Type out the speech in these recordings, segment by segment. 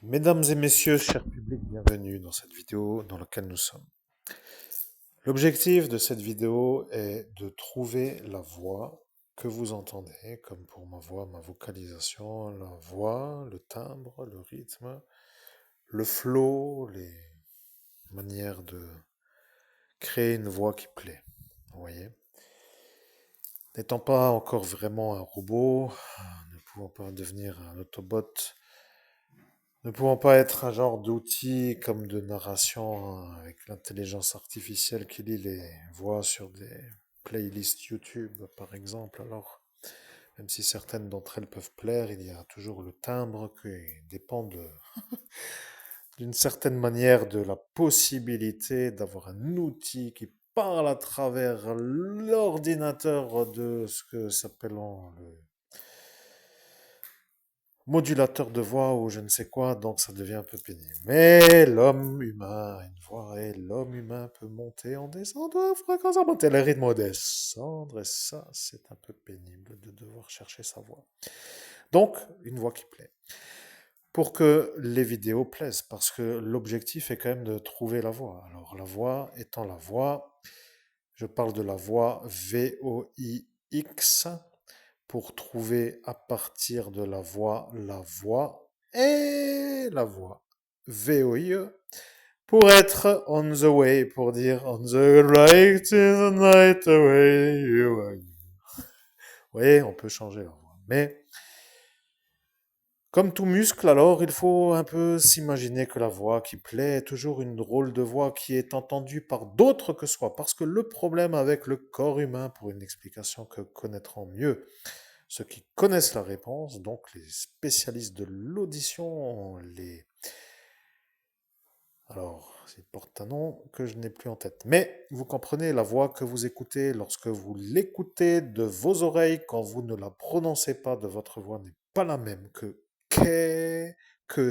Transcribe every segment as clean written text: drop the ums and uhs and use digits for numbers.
Mesdames et messieurs, cher public, bienvenue dans cette vidéo dans laquelle nous sommes. L'objectif de cette vidéo est de trouver la voix que vous entendez, comme pour ma voix, ma vocalisation, la voix, le timbre, le rythme, le flow, les manières de créer une voix qui plaît. Vous voyez? N'étant pas encore vraiment un robot, ne pouvant pas devenir un Autobot, ne pouvant pas être un genre d'outil comme de narration avec l'intelligence artificielle qui lit les voix sur des playlists YouTube, par exemple. Alors, même si certaines d'entre elles peuvent plaire, il y a toujours le timbre qui dépend d'une certaine manière de la possibilité d'avoir un outil qui parle à travers l'ordinateur de ce que s'appelons le modulateur de voix ou je ne sais quoi, donc ça devient un peu pénible. Mais l'homme humain a une voix et l'homme humain peut monter en descendant, fréquence à monter le rythme au descendre, et ça, c'est un peu pénible de devoir chercher sa voix. Donc, une voix qui plaît. Pour que les vidéos plaisent, parce que l'objectif est quand même de trouver la voix. Alors, la voix étant la voix, je parle de la voix VOIX, pour trouver à partir de la voix et la voix VOIE pour être on the way, pour dire on the right in the night away you are. Vous voyez, on peut changer la voix. Mais comme tout muscle, alors il faut un peu s'imaginer que la voix qui plaît est toujours une drôle de voix qui est entendue par d'autres que soi. Parce que le problème avec le corps humain, pour une explication que connaîtront mieux ceux qui connaissent la réponse, donc les spécialistes de l'audition, les... Alors, il porte un nom que je n'ai plus en tête. Mais vous comprenez, la voix que vous écoutez, lorsque vous l'écoutez de vos oreilles, quand vous ne la prononcez pas de votre voix, n'est pas la même que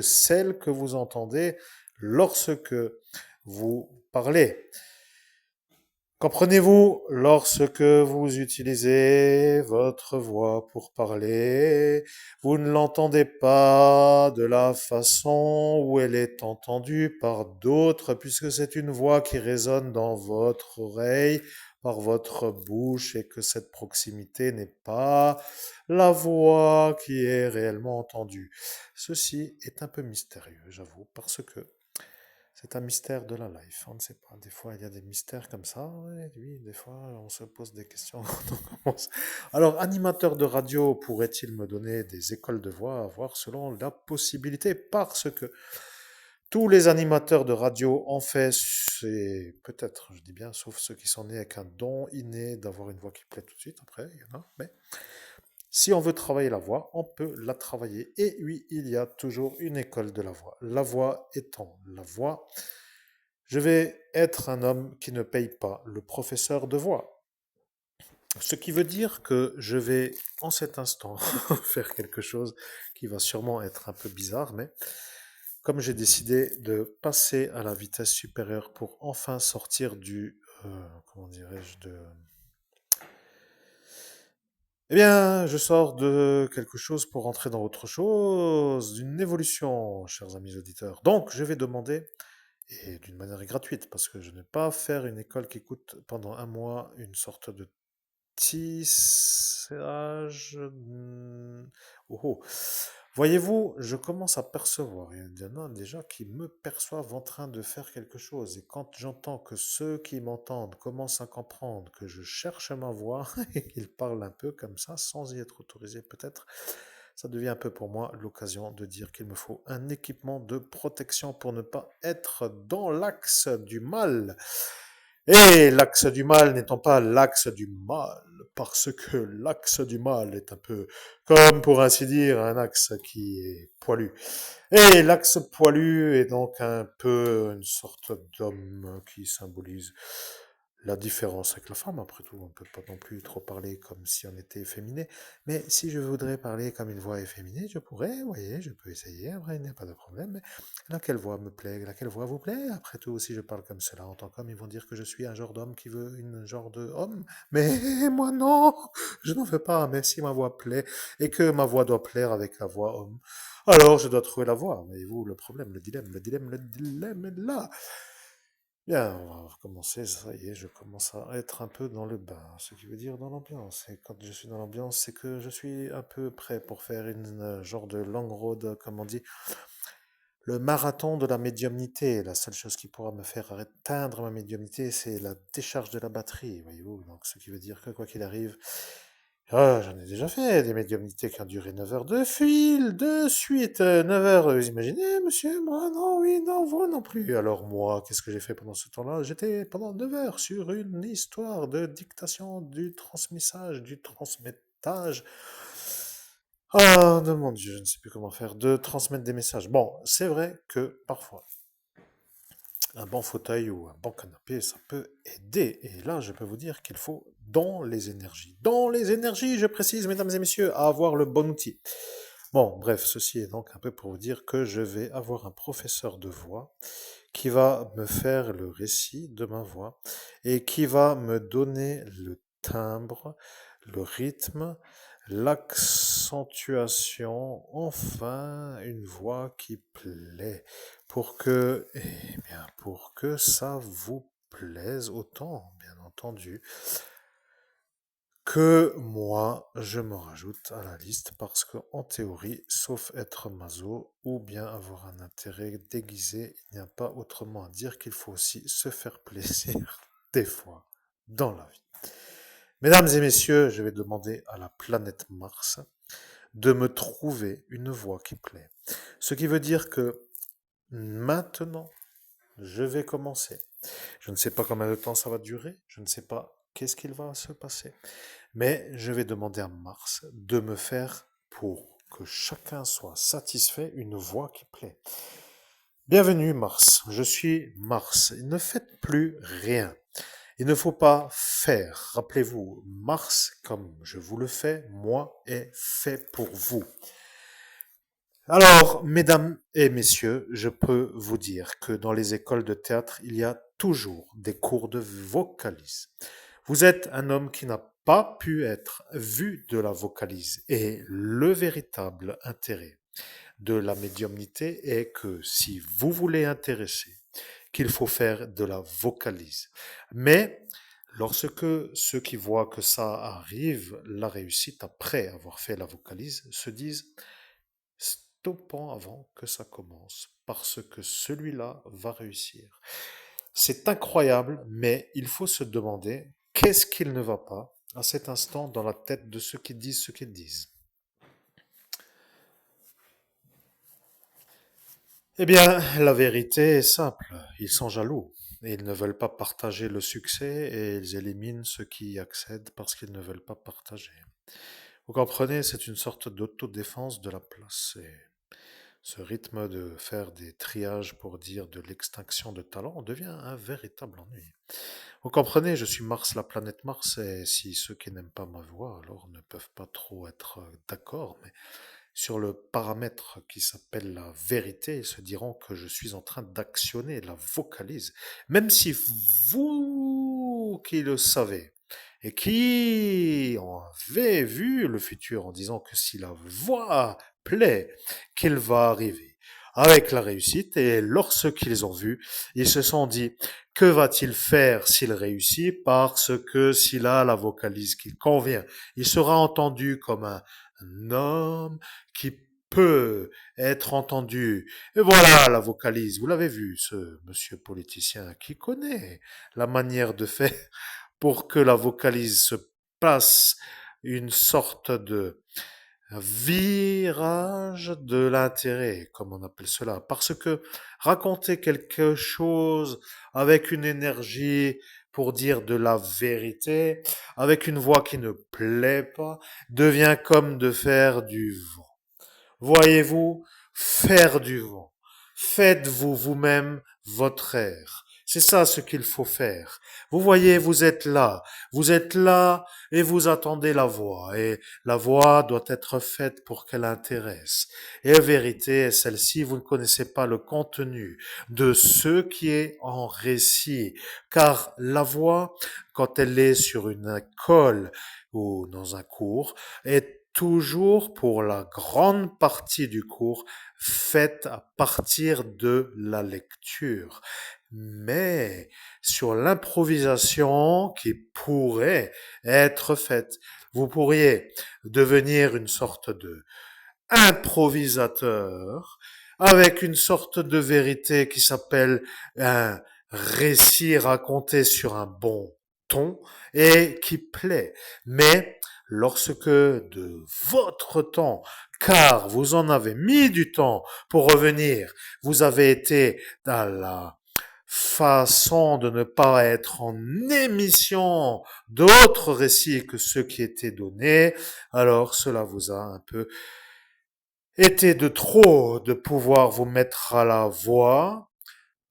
celle que vous entendez lorsque vous parlez. Comprenez-vous, lorsque vous utilisez votre voix pour parler, vous ne l'entendez pas de la façon où elle est entendue par d'autres, puisque c'est une voix qui résonne dans votre oreille, par votre bouche, et que cette proximité n'est pas la voix qui est réellement entendue. Ceci est un peu mystérieux, j'avoue, parce que c'est un mystère de la life, on ne sait pas. Des fois, il y a des mystères comme ça, et oui, des fois, on se pose des questions. Alors, animateur de radio, pourrait-il me donner des écoles de voix à voir selon la possibilité? Parce que tous les animateurs de radio ont fait, c'est peut-être, je dis bien, sauf ceux qui sont nés avec un don inné d'avoir une voix qui plaît tout de suite, après, il y en a, mais si on veut travailler la voix, on peut la travailler. Et oui, il y a toujours une école de la voix. La voix étant la voix, je vais être un homme qui ne paye pas le professeur de voix. Ce qui veut dire que je vais, en cet instant, faire quelque chose qui va sûrement être un peu bizarre, mais comme j'ai décidé de passer à la vitesse supérieure pour enfin sortir du, comment dirais-je, de... Eh bien, je sors de quelque chose pour entrer dans autre chose, d'une évolution, chers amis auditeurs. Donc, je vais demander, et d'une manière gratuite, parce que je ne vais pas faire une école qui coûte pendant un mois une sorte de tissage. Oh, oh. Voyez-vous, je commence à percevoir. Il y en a déjà qui me perçoivent en train de faire quelque chose. Et quand j'entends que ceux qui m'entendent commencent à comprendre que je cherche ma voix et qu'ils parlent un peu comme ça, sans y être autorisé peut-être, ça devient un peu pour moi l'occasion de dire qu'il me faut un équipement de protection pour ne pas être dans l'axe du mal. Et l'axe du mal n'étant pas l'axe du mal, parce que l'axe du mal est un peu, comme pour ainsi dire, un axe qui est poilu. Et l'axe poilu est donc un peu une sorte d'homme qui symbolise la différence avec la femme. Après tout, on ne peut pas non plus trop parler comme si on était efféminé. Mais si je voudrais parler comme une voix efféminée, je pourrais, vous voyez, je peux essayer, après, il n'y a pas de problème. Mais laquelle voix me plaît, laquelle voix vous plaît? Après tout, si je parle comme cela en tant qu'homme, ils vont dire que je suis un genre d'homme qui veut une genre de homme. Mais moi non, je n'en veux pas. Mais si ma voix plaît et que ma voix doit plaire avec la voix homme, Alors, je dois trouver la voie. Voyez-vous, le dilemme est là. Bien, on va recommencer. Ça y est, je commence à être un peu dans le bain, ce qui veut dire dans l'ambiance. Et quand je suis dans l'ambiance, c'est que je suis un peu prêt pour faire une genre de long road, comme on dit. Le marathon de la médiumnité, la seule chose qui pourra me faire atteindre ma médiumnité, c'est la décharge de la batterie, voyez-vous. Donc, ce qui veut dire que quoi qu'il arrive, j'en ai déjà fait des médiumnités qui ont duré 9 heures de fil, de suite, 9 heures. Vous imaginez, monsieur, moi, non, oui, non, vous non plus. Alors moi, qu'est-ce que j'ai fait pendant ce temps-là? J'étais pendant 9 heures sur une histoire de dictation, du transmissage, du transmettage. Ah, de mon Dieu, je ne sais plus comment faire, de transmettre des messages. Bon, c'est vrai que parfois, un bon fauteuil ou un bon canapé, ça peut aider. Et là, je peux vous dire qu'il faut, dans les énergies, je précise, mesdames et messieurs, à avoir le bon outil. Bon, bref, ceci est donc un peu pour vous dire que je vais avoir un professeur de voix qui va me faire le récit de ma voix et qui va me donner le timbre, le rythme, l'accentuation, enfin une voix qui plaît pour que ça vous plaise autant, bien entendu, que moi, je me rajoute à la liste parce que, en théorie, sauf être maso ou bien avoir un intérêt déguisé, il n'y a pas autrement à dire qu'il faut aussi se faire plaisir des fois dans la vie. Mesdames et messieurs, je vais demander à la planète Mars de me trouver une voie qui plaît. Ce qui veut dire que maintenant, je vais commencer. Je ne sais pas combien de temps ça va durer, je ne sais pas qu'est-ce qu'il va se passer. Mais je vais demander à Mars de me faire, pour que chacun soit satisfait, une voix qui plaît. Bienvenue Mars, je suis Mars. Ne faites plus rien. Il ne faut pas faire. Rappelez-vous, Mars, comme je vous le fais, moi, est fait pour vous. Alors, mesdames et messieurs, je peux vous dire que dans les écoles de théâtre, il y a toujours des cours de vocalise. Vous êtes un homme qui n'a pas pu être vu de la vocalise. Et le véritable intérêt de la médiumnité est que si vous voulez intéresser, qu'il faut faire de la vocalise. Mais lorsque ceux qui voient que ça arrive, la réussite après avoir fait la vocalise, se disent stoppons avant que ça commence, parce que celui-là va réussir. C'est incroyable, mais il faut se demander qu'est-ce qu'il ne va pas à cet instant dans la tête de ceux qui disent ce qu'ils disent. Eh bien, la vérité est simple. Ils sont jaloux. Et ils ne veulent pas partager le succès et ils éliminent ceux qui y accèdent parce qu'ils ne veulent pas partager. Vous comprenez, c'est une sorte d'autodéfense de la place. Et ce rythme de faire des triages pour dire de l'extinction de talent devient un véritable ennui. Vous comprenez, je suis Mars, la planète Mars, et si ceux qui n'aiment pas ma voix, alors ne peuvent pas trop être d'accord, mais sur le paramètre qui s'appelle la vérité, ils se diront que je suis en train d'actionner la vocalise, même si vous qui le savez, et qui avez vu le futur en disant que si la voix plaît, qu'elle va arriver avec la réussite, et lorsqu'ils ont vu, ils se sont dit, que va-t-il faire s'il réussit? Parce que s'il a la vocalise qui convient, il sera entendu comme un homme qui peut être entendu. Et voilà la vocalise. Vous l'avez vu, ce monsieur politicien qui connaît la manière de faire pour que la vocalise se passe une sorte de virage de l'intérêt, comme on appelle cela. Parce que raconter quelque chose avec une énergie pour dire de la vérité, avec une voix qui ne plaît pas, devient comme de faire du vent. Voyez-vous, faire du vent. Faites-vous vous-même votre air. C'est ça ce qu'il faut faire. Vous voyez, vous êtes là et vous attendez la voix. Et la voix doit être faite pour qu'elle intéresse. Et la vérité est celle-ci, vous ne connaissez pas le contenu de ce qui est en récit. Car la voix, quand elle est sur une école ou dans un cours, est toujours pour la grande partie du cours faite à partir de la lecture. Mais sur l'improvisation qui pourrait être faite, vous pourriez devenir une sorte de improvisateur avec une sorte de vérité qui s'appelle un récit raconté sur un bon ton et qui plaît. Mais lorsque de votre temps, car vous en avez mis du temps pour revenir, vous avez été dans la façon de ne pas être en émission d'autres récits que ceux qui étaient donnés, alors cela vous a un peu été de trop de pouvoir vous mettre à la voix,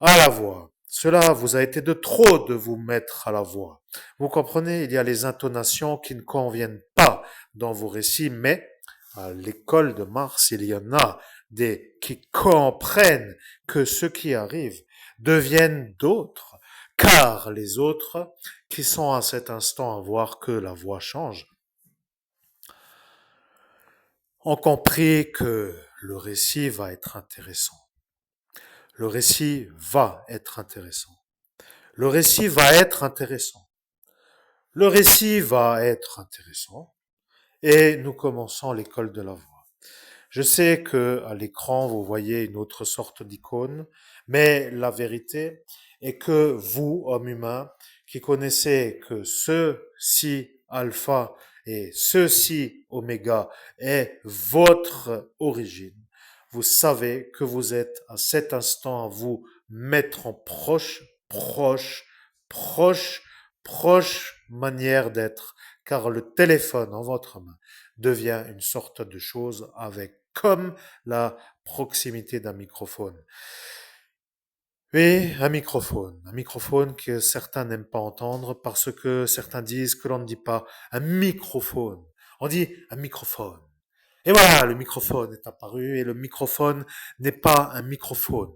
à la voix. Cela vous a été de trop de vous mettre à la voix. Vous comprenez, il y a les intonations qui ne conviennent pas dans vos récits, mais à l'école de Mars, il y en a des qui comprennent que ce qui arrive deviennent d'autres, car les autres qui sont à cet instant à voir que la voix change ont compris que le récit va être intéressant. Le récit va être intéressant. Le récit va être intéressant. Le récit va être intéressant. Et nous commençons l'école de la voix. Je sais que à l'écran, vous voyez une autre sorte d'icône, mais la vérité est que vous, hommes humains, qui connaissez que ceci alpha et ceci oméga est votre origine, vous savez que vous êtes à cet instant à vous mettre en proche manière d'être, car le téléphone en votre main devient une sorte de chose avec comme la proximité d'un microphone. Oui, un microphone que certains n'aiment pas entendre parce que certains disent que l'on ne dit pas un microphone, on dit un microphone. Et voilà, le microphone est apparu et le microphone n'est pas un microphone.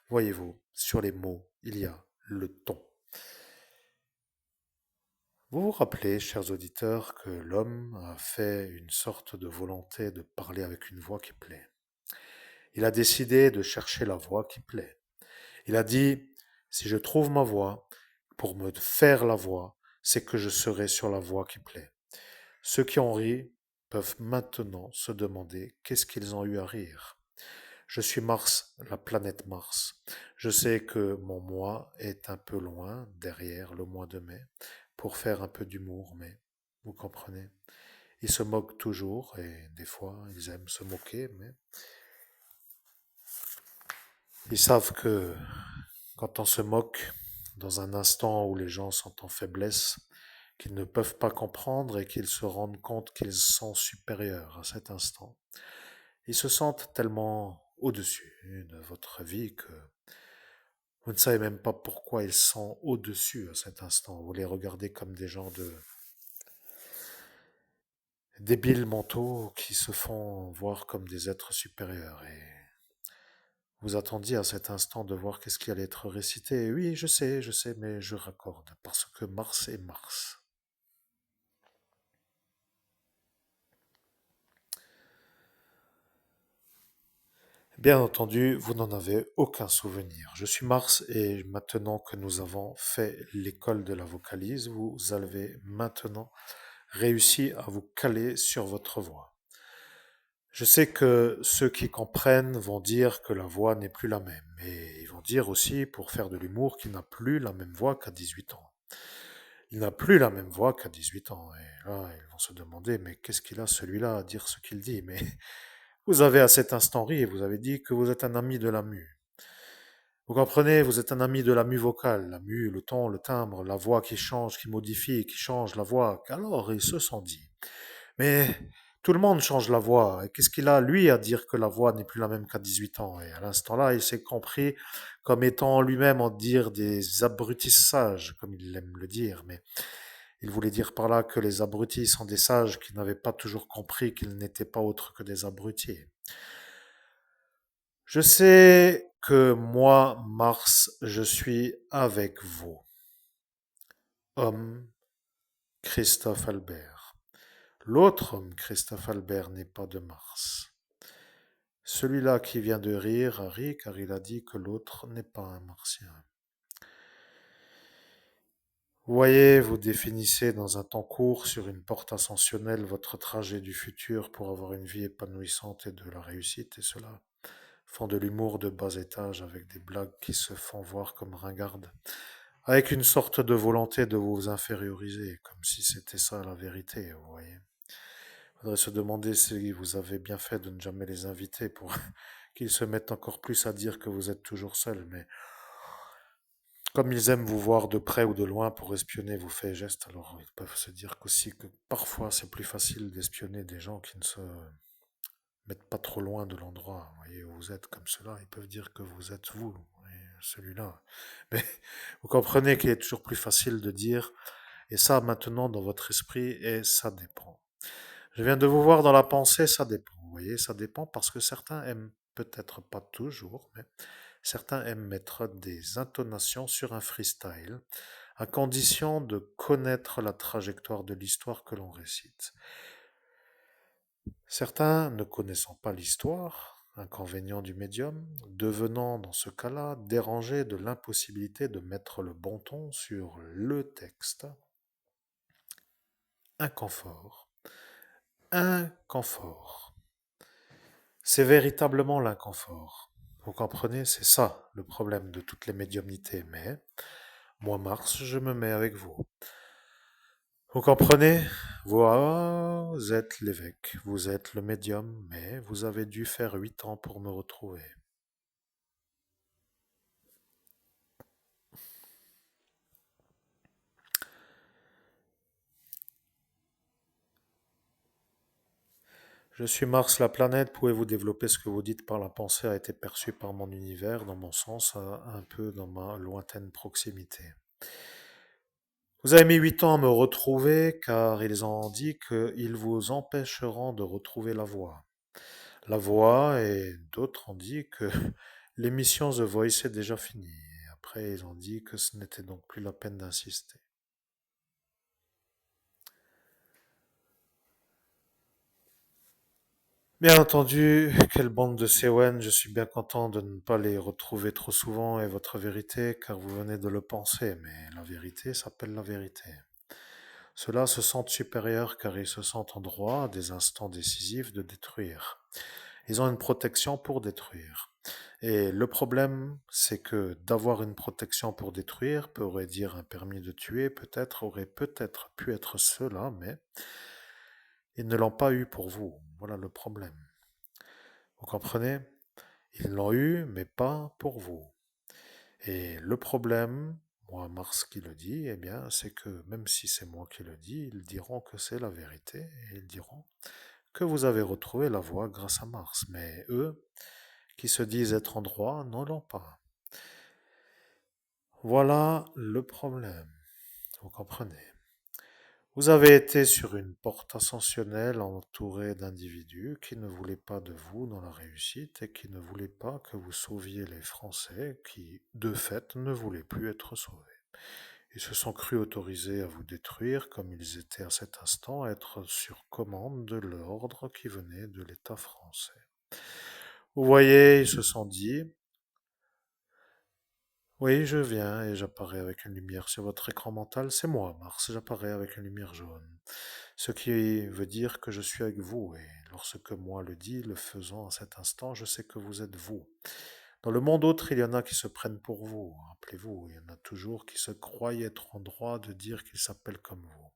Voyez-vous, sur les mots, il y a le ton. Vous vous rappelez, chers auditeurs, que l'homme a fait une sorte de volonté de parler avec une voix qui plaît. Il a décidé de chercher la voix qui plaît. Il a dit, si je trouve ma voix, pour me faire la voix, c'est que je serai sur la voie qui plaît. Ceux qui ont ri peuvent maintenant se demander qu'est-ce qu'ils ont eu à rire. Je suis Mars, la planète Mars. Je sais que mon moi est un peu loin, derrière le mois de mai, pour faire un peu d'humour, mais vous comprenez. Ils se moquent toujours, et des fois ils aiment se moquer, mais ils savent que quand on se moque, dans un instant où les gens sont en faiblesse, qu'ils ne peuvent pas comprendre et qu'ils se rendent compte qu'ils sont supérieurs à cet instant, ils se sentent tellement au-dessus de votre vie que vous ne savez même pas pourquoi ils sont au-dessus à cet instant. Vous les regardez comme des gens de débiles mentaux qui se font voir comme des êtres supérieurs. Et vous attendiez à cet instant de voir qu'est-ce qui allait être récité. Et oui, je sais, mais je raccorde, parce que Mars est Mars. Bien entendu, vous n'en avez aucun souvenir. Je suis Mars et maintenant que nous avons fait l'école de la vocalise, vous avez maintenant réussi à vous caler sur votre voix. Je sais que ceux qui comprennent vont dire que la voix n'est plus la même, mais ils vont dire aussi, pour faire de l'humour, qu'il n'a plus la même voix qu'à 18 ans. Il n'a plus la même voix qu'à 18 ans. Et là, ils vont se demander, mais qu'est-ce qu'il a celui-là à dire ce qu'il dit? Mais vous avez à cet instant ri et vous avez dit que vous êtes un ami de la mue. Vous comprenez, vous êtes un ami de la mue vocale, la mue, le ton, le timbre, la voix qui change, qui modifie, qui change la voix. Alors, ils se sont dit. Mais tout le monde change la voix. Et qu'est-ce qu'il a, lui, à dire que la voix n'est plus la même qu'à 18 ans? Et à l'instant-là, il s'est compris comme étant lui-même en dire des abrutissages, comme il aime le dire. Mais il voulait dire par là que les abrutis sont des sages qui n'avaient pas toujours compris qu'ils n'étaient pas autres que des abrutis. Je sais que moi, Mars, je suis avec vous. Homme Christophe Albert. L'autre homme, Christophe Albert, n'est pas de Mars. Celui-là qui vient de rire a ri car il a dit que l'autre n'est pas un martien. Vous voyez, vous définissez dans un temps court sur une porte ascensionnelle votre trajet du futur pour avoir une vie épanouissante et de la réussite, et cela font de l'humour de bas étage avec des blagues qui se font voir comme ringardes, avec une sorte de volonté de vous inférioriser, comme si c'était ça la vérité, vous voyez. Il faudrait se demander si vous avez bien fait de ne jamais les inviter pour qu'ils se mettent encore plus à dire que vous êtes toujours seul, mais comme ils aiment vous voir de près ou de loin pour espionner vos faits et gestes, alors ils peuvent se dire qu'aussi que parfois c'est plus facile d'espionner des gens qui ne se mettent pas trop loin de l'endroit, vous voyez, où vous êtes comme cela. Ils peuvent dire que vous êtes vous, et celui-là. Mais vous comprenez qu'il est toujours plus facile de dire, et ça maintenant dans votre esprit, et ça dépend. Je viens de vous voir dans la pensée, ça dépend. Vous voyez, ça dépend parce que certains aiment, peut-être pas toujours, mais certains aiment mettre des intonations sur un freestyle, à condition de connaître la trajectoire de l'histoire que l'on récite. Certains, ne connaissant pas l'histoire, inconvénient du médium, devenant dans ce cas-là dérangés de l'impossibilité de mettre le bon ton sur le texte, inconfort, inconfort. C'est véritablement l'inconfort. Vous comprenez, c'est ça le problème de toutes les médiumnités. Mais moi, Mars, je me mets avec vous. Vous comprenez? Vous êtes l'évêque, vous êtes le médium, mais vous avez dû faire 8 ans pour me retrouver. Je suis Mars, la planète. Pouvez-vous développer ce que vous dites par la pensée a été perçu par mon univers, dans mon sens, un peu dans ma lointaine proximité. Vous avez mis 8 ans à me retrouver car ils ont dit qu'ils vous empêcheront de retrouver la voie. La voie et d'autres ont dit que l'émission The Voice est déjà finie. Et après, ils ont dit que ce n'était donc plus la peine d'insister. Bien entendu, quelle bande de CON, je suis bien content de ne pas les retrouver trop souvent et votre vérité, car vous venez de le penser, mais la vérité s'appelle la vérité. Ceux-là se sentent supérieurs car ils se sentent en droit, à des instants décisifs, de détruire. Ils ont une protection pour détruire. Et le problème, c'est que d'avoir une protection pour détruire pourrait dire un permis de tuer, peut-être, aurait peut-être pu être cela, mais ils ne l'ont pas eu pour vous. Voilà le problème. Vous comprenez? Ils l'ont eu, mais pas pour vous. Et le problème, moi, Mars qui le dit, eh bien, c'est que même si c'est moi qui le dis, ils diront que c'est la vérité et ils diront que vous avez retrouvé la voie grâce à Mars. Mais eux, qui se disent être en droit, n'en l'ont pas. Voilà le problème. Vous comprenez? Vous avez été sur une porte ascensionnelle entourée d'individus qui ne voulaient pas de vous dans la réussite et qui ne voulaient pas que vous sauviez les Français qui, de fait, ne voulaient plus être sauvés. Ils se sont crus autorisés à vous détruire comme ils étaient à cet instant à être sur commande de l'ordre qui venait de l'État français. Vous voyez, ils se sont dit, oui, je viens et j'apparais avec une lumière sur votre écran mental, c'est moi, Mars, j'apparais avec une lumière jaune. Ce qui veut dire que je suis avec vous, et lorsque moi le dis, le faisant à cet instant, je sais que vous êtes vous. Dans le monde autre, il y en a qui se prennent pour vous, rappelez-vous, il y en a toujours qui se croient être en droit de dire qu'ils s'appellent comme vous.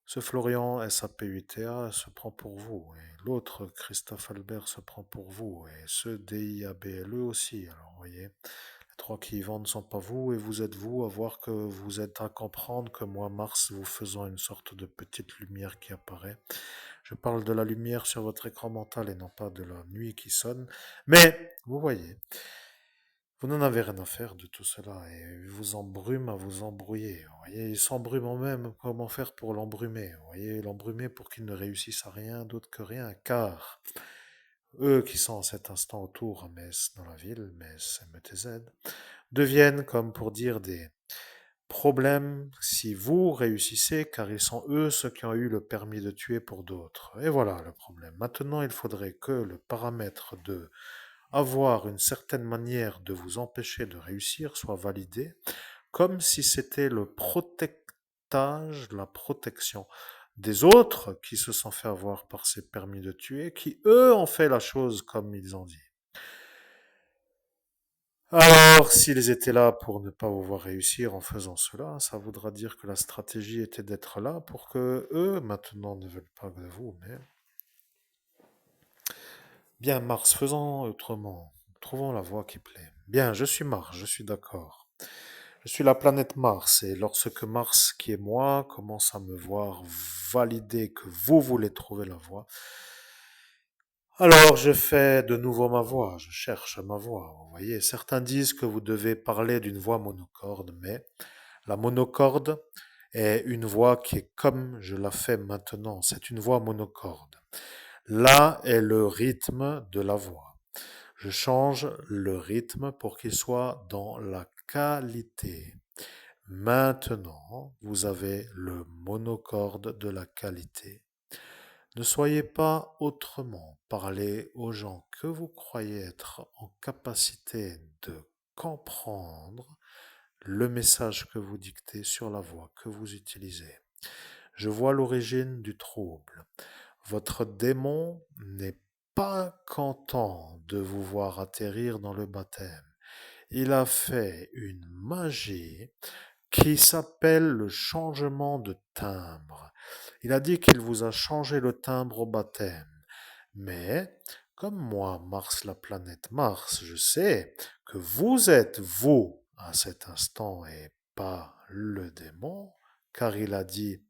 Ce Florian SAPUTA se prend pour vous, et l'autre Christophe Albert se prend pour vous, et ce DIABLE aussi, alors vous voyez. Les trois qui y vont ne sont pas vous, et vous êtes vous, à voir que vous êtes à comprendre que moi, Mars, vous faisant une sorte de petite lumière qui apparaît. Je parle de la lumière sur votre écran mental et non pas de la nuit qui sonne. Mais, vous voyez, vous n'en avez rien à faire de tout cela et ils vous embrument à vous embrouiller. Vous voyez, ils s'embrument même comment faire pour l'embrumer. Vous voyez, l'embrumer pour qu'il ne réussisse à rien d'autre que rien, car eux qui sont en cet instant autour à Metz, dans la ville, Metz, MTZ, deviennent, comme pour dire, Problème si vous réussissez, car ils sont eux ceux qui ont eu le permis de tuer pour d'autres. Et voilà le problème. Maintenant, il faudrait que le paramètre de avoir une certaine manière de vous empêcher de réussir soit validé, comme si c'était le protectage, la protection des autres qui se sont fait avoir par ces permis de tuer, qui eux ont fait la chose comme ils ont dit. Alors, s'ils étaient là pour ne pas vous voir réussir en faisant cela, ça voudra dire que la stratégie était d'être là pour que eux, maintenant, ne veulent pas de vous. Mais bien, Mars, faisons autrement. Trouvons la voie qui plaît. Bien, je suis Mars, je suis d'accord. Je suis la planète Mars, et lorsque Mars, qui est moi, commence à me voir valider que vous voulez trouver la voie, alors je fais de nouveau ma voix, je cherche ma voix. Vous voyez, certains disent que vous devez parler d'une voix monocorde, mais la monocorde est une voix qui est comme je la fais maintenant, c'est une voix monocorde. Là est le rythme de la voix. Je change le rythme pour qu'il soit dans la qualité. Maintenant, vous avez le monocorde de la qualité. Ne soyez pas autrement. Parlez aux gens que vous croyez être en capacité de comprendre le message que vous dictez sur la voie que vous utilisez. Je vois l'origine du trouble. Votre démon n'est pas content de vous voir atterrir dans le baptême. Il a fait une magie qui s'appelle le changement de timbre. Il a dit qu'il vous a changé le timbre au baptême. Mais, comme moi, Mars, la planète Mars, je sais que vous êtes vous à cet instant et pas le démon, car il a dit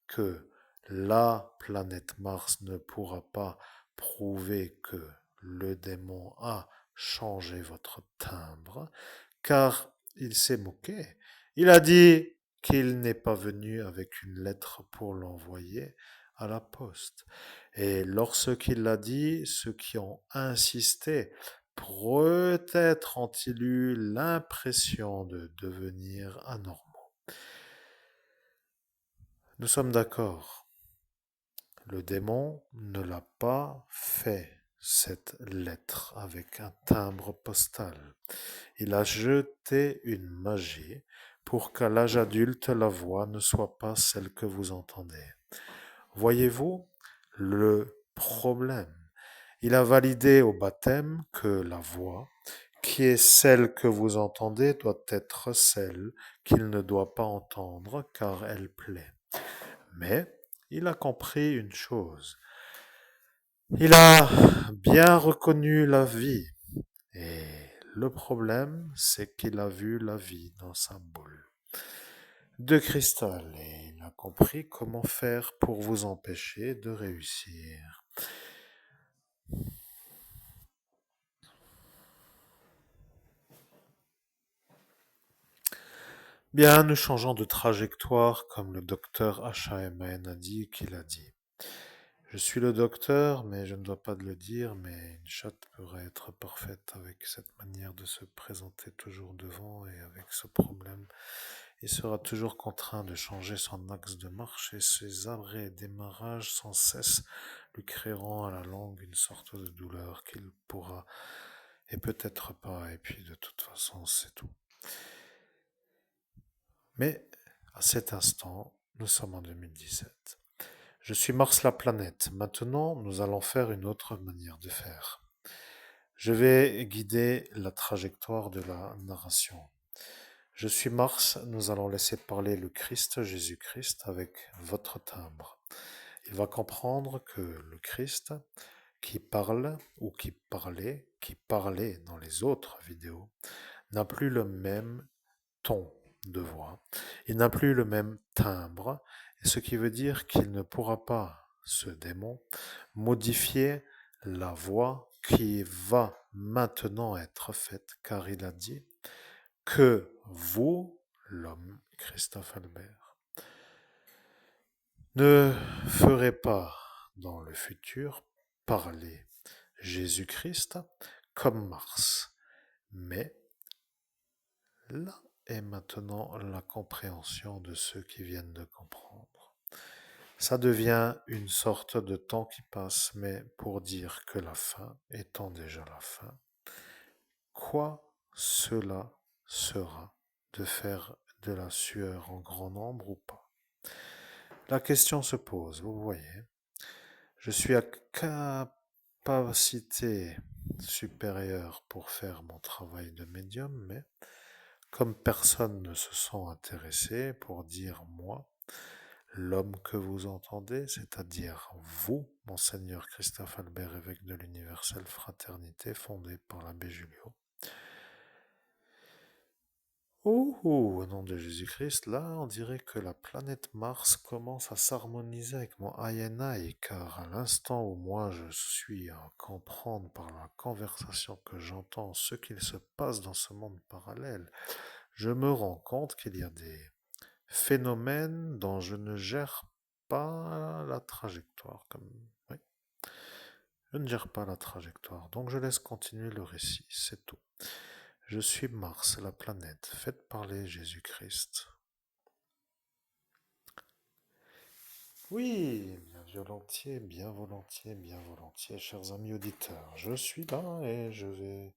que la planète Mars ne pourra pas prouver que le démon a changé votre timbre, car il s'est moqué. Il a dit qu'il n'est pas venu avec une lettre pour l'envoyer à la poste. Et lorsqu'il l'a dit, ceux qui ont insisté, peut-être ont-ils eu l'impression de devenir anormaux. Nous sommes d'accord. Le démon ne l'a pas fait, cette lettre, avec un timbre postal. Il a jeté une magie pour qu'à l'âge adulte, la voix ne soit pas celle que vous entendez. Voyez-vous le problème? Il a validé au baptême que la voix, qui est celle que vous entendez, doit être celle qu'il ne doit pas entendre, car elle plaît. Mais il a compris une chose. Il a bien reconnu la vie. Et le problème, c'est qu'il a vu la vie dans sa boule de cristal et il a compris comment faire pour vous empêcher de réussir. Bien, nous changeons de trajectoire comme le docteur H.A.M.N. a dit qu'il a dit. Je suis le docteur, mais je ne dois pas le dire, mais une chatte pourrait être parfaite avec cette manière de se présenter toujours devant et avec ce problème. Il sera toujours contraint de changer son axe de marche et ses arrêts et démarrages sans cesse lui créeront à la longue une sorte de douleur qu'il pourra et peut-être pas, et puis de toute façon c'est tout. Mais à cet instant, nous sommes en 2017. Je suis Mars la planète. Maintenant, nous allons faire une autre manière de faire. Je vais guider la trajectoire de la narration. Je suis Mars, nous allons laisser parler le Christ, Jésus-Christ, avec votre timbre. Il va comprendre que le Christ, qui parle ou qui parlait dans les autres vidéos, n'a plus le même ton de voix, il n'a plus le même timbre, et ce qui veut dire qu'il ne pourra pas, ce démon, modifier la voix qui va maintenant être faite, car il a dit que vous, l'homme Christophe Albert, ne ferez pas dans le futur parler Jésus-Christ comme Mars, mais là et maintenant la compréhension de ceux qui viennent de comprendre. Ça devient une sorte de temps qui passe, mais pour dire que la fin étant déjà la fin, quoi cela sera de faire de la sueur en grand nombre ou pas? La question se pose, vous voyez. Je suis à capacité supérieure pour faire mon travail de médium, mais comme personne ne se sent intéressé pour dire moi, l'homme que vous entendez, c'est-à-dire vous, Monseigneur Christophe Albert, évêque de l'Universelle Fraternité fondée par l'abbé Julio. Oh, oh, au nom de Jésus-Christ, là, on dirait que la planète Mars commence à s'harmoniser avec mon INI, car à l'instant où moi je suis à comprendre par la conversation que j'entends ce qu'il se passe dans ce monde parallèle, je me rends compte qu'il y a des phénomènes dont je ne gère pas la trajectoire. Oui, je ne gère pas la trajectoire, donc je laisse continuer le récit, c'est tout. Je suis Mars, la planète. Faites parler Jésus-Christ. Oui, bien volontiers, bien volontiers, chers amis auditeurs. Je suis là et je vais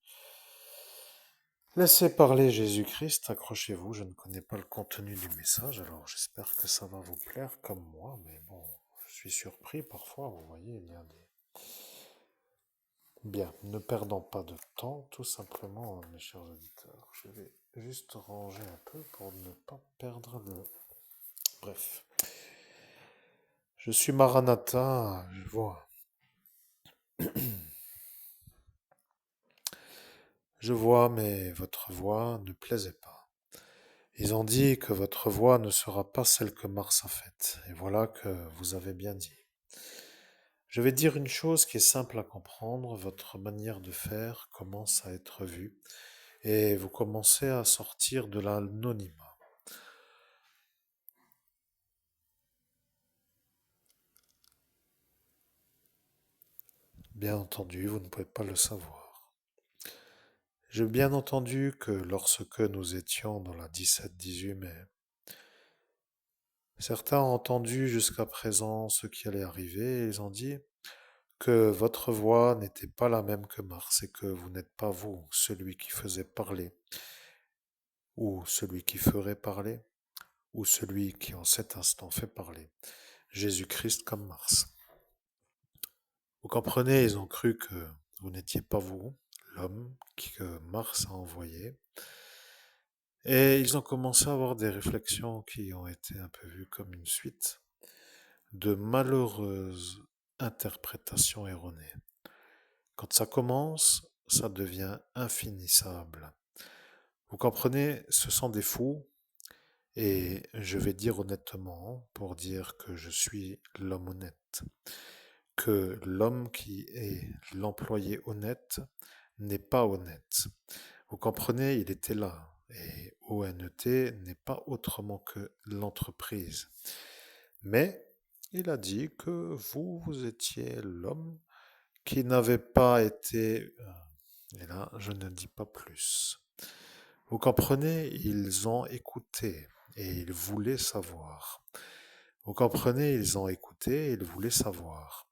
laisser parler Jésus-Christ. Accrochez-vous, je ne connais pas le contenu du message, alors j'espère que ça va vous plaire comme moi, mais bon, je suis surpris parfois, vous voyez, il y a des... Bien, ne perdons pas de temps, tout simplement, mes chers auditeurs. Je vais juste ranger un peu pour ne pas perdre le... Bref. Je suis Maranatha, je vois. Je vois, mais votre voix ne plaisait pas. Ils ont dit que votre voix ne sera pas celle que Mars a faite. Et voilà que vous avez bien dit. Je vais dire une chose qui est simple à comprendre. Votre manière de faire commence à être vue. Et vous commencez à sortir de l'anonymat. Bien entendu, vous ne pouvez pas le savoir. J'ai bien entendu que lorsque nous étions dans la 17-18 mai, certains ont entendu jusqu'à présent ce qui allait arriver et ils ont dit que votre voix n'était pas la même que Mars et que vous n'êtes pas vous, celui qui faisait parler, ou celui qui ferait parler, ou celui qui en cet instant fait parler. Jésus-Christ comme Mars. Vous comprenez, ils ont cru que vous n'étiez pas vous, l'homme que Mars a envoyé. Et ils ont commencé à avoir des réflexions qui ont été un peu vues comme une suite de malheureuses interprétations erronées. Quand ça commence, ça devient infinissable. Vous comprenez, ce sont des fous, et je vais dire honnêtement, pour dire que je suis l'homme honnête, que l'homme qui est l'employé honnête n'est pas honnête. Vous comprenez, il était là, et ONET n'est pas autrement que l'entreprise. Mais il a dit que vous étiez l'homme qui n'avait pas été... Et là, je ne dis pas plus. Vous comprenez, ils ont écouté et ils voulaient savoir. Vous comprenez, ils ont écouté et ils voulaient savoir.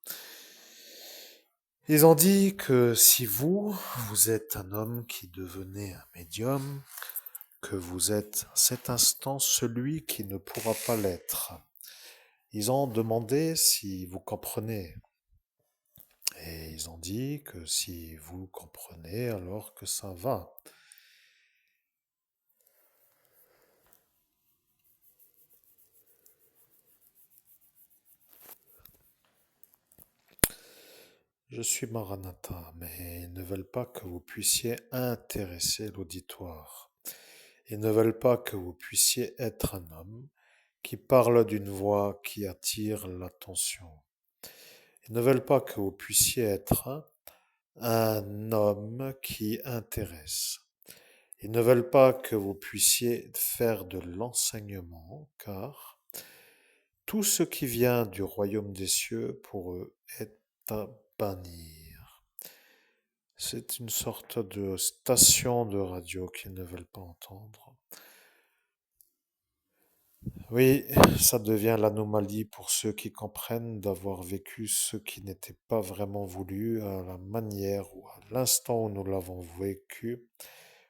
Ils ont dit que si vous êtes un homme qui devenait un médium, que vous êtes à cet instant celui qui ne pourra pas l'être. Ils ont demandé si vous comprenez. Et ils ont dit que si vous comprenez, alors que ça va. Je suis Maranatha, mais ils ne veulent pas que vous puissiez intéresser l'auditoire. Ils ne veulent pas que vous puissiez être un homme qui parle d'une voix qui attire l'attention. Ils ne veulent pas que vous puissiez être un homme qui intéresse. Ils ne veulent pas que vous puissiez faire de l'enseignement, car tout ce qui vient du royaume des cieux pour eux est à bannir. C'est une sorte de station de radio qu'ils ne veulent pas entendre. Oui, ça devient l'anomalie pour ceux qui comprennent d'avoir vécu ce qui n'était pas vraiment voulu à la manière ou à l'instant où nous l'avons vécu,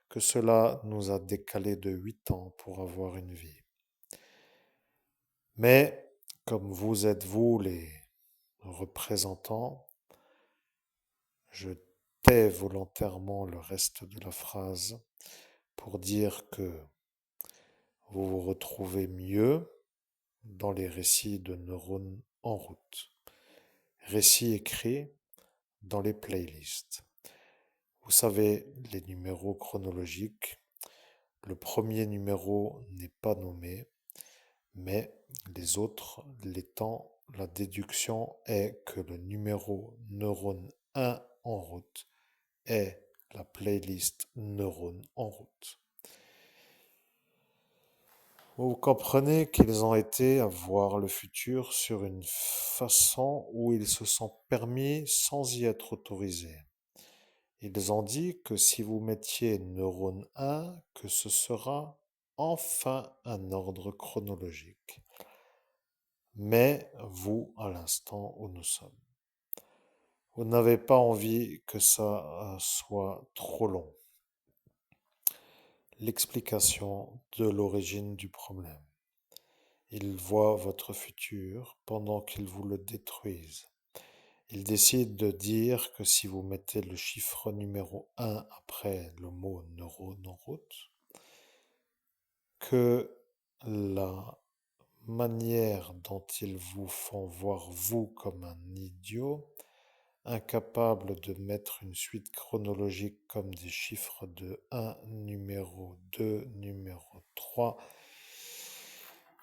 que cela nous a décalé de 8 ans pour avoir une vie. Mais, comme vous êtes vous les représentants, je tais volontairement le reste de la phrase pour dire que vous vous retrouvez mieux dans les récits de neurones en route. Récits écrits dans les playlists. Vous savez, les numéros chronologiques. Le premier numéro n'est pas nommé, mais les autres l'étant, la déduction est que le numéro neurone 1 en route est la playlist neurone en route. Vous comprenez qu'ils ont été à voir le futur sur une façon où ils se sont permis sans y être autorisés. Ils ont dit que si vous mettiez neurone 1, que ce sera enfin un ordre chronologique. Mais vous, à l'instant où nous sommes, vous n'avez pas envie que ça soit trop long. L'explication de l'origine du problème. Ils voient votre futur pendant qu'ils vous le détruisent. Ils décident de dire que si vous mettez le chiffre numéro 1 après le mot neurone en route, que la manière dont ils vous font voir vous comme un idiot, incapable de mettre une suite chronologique comme des chiffres de 1, numéro 2, numéro 3,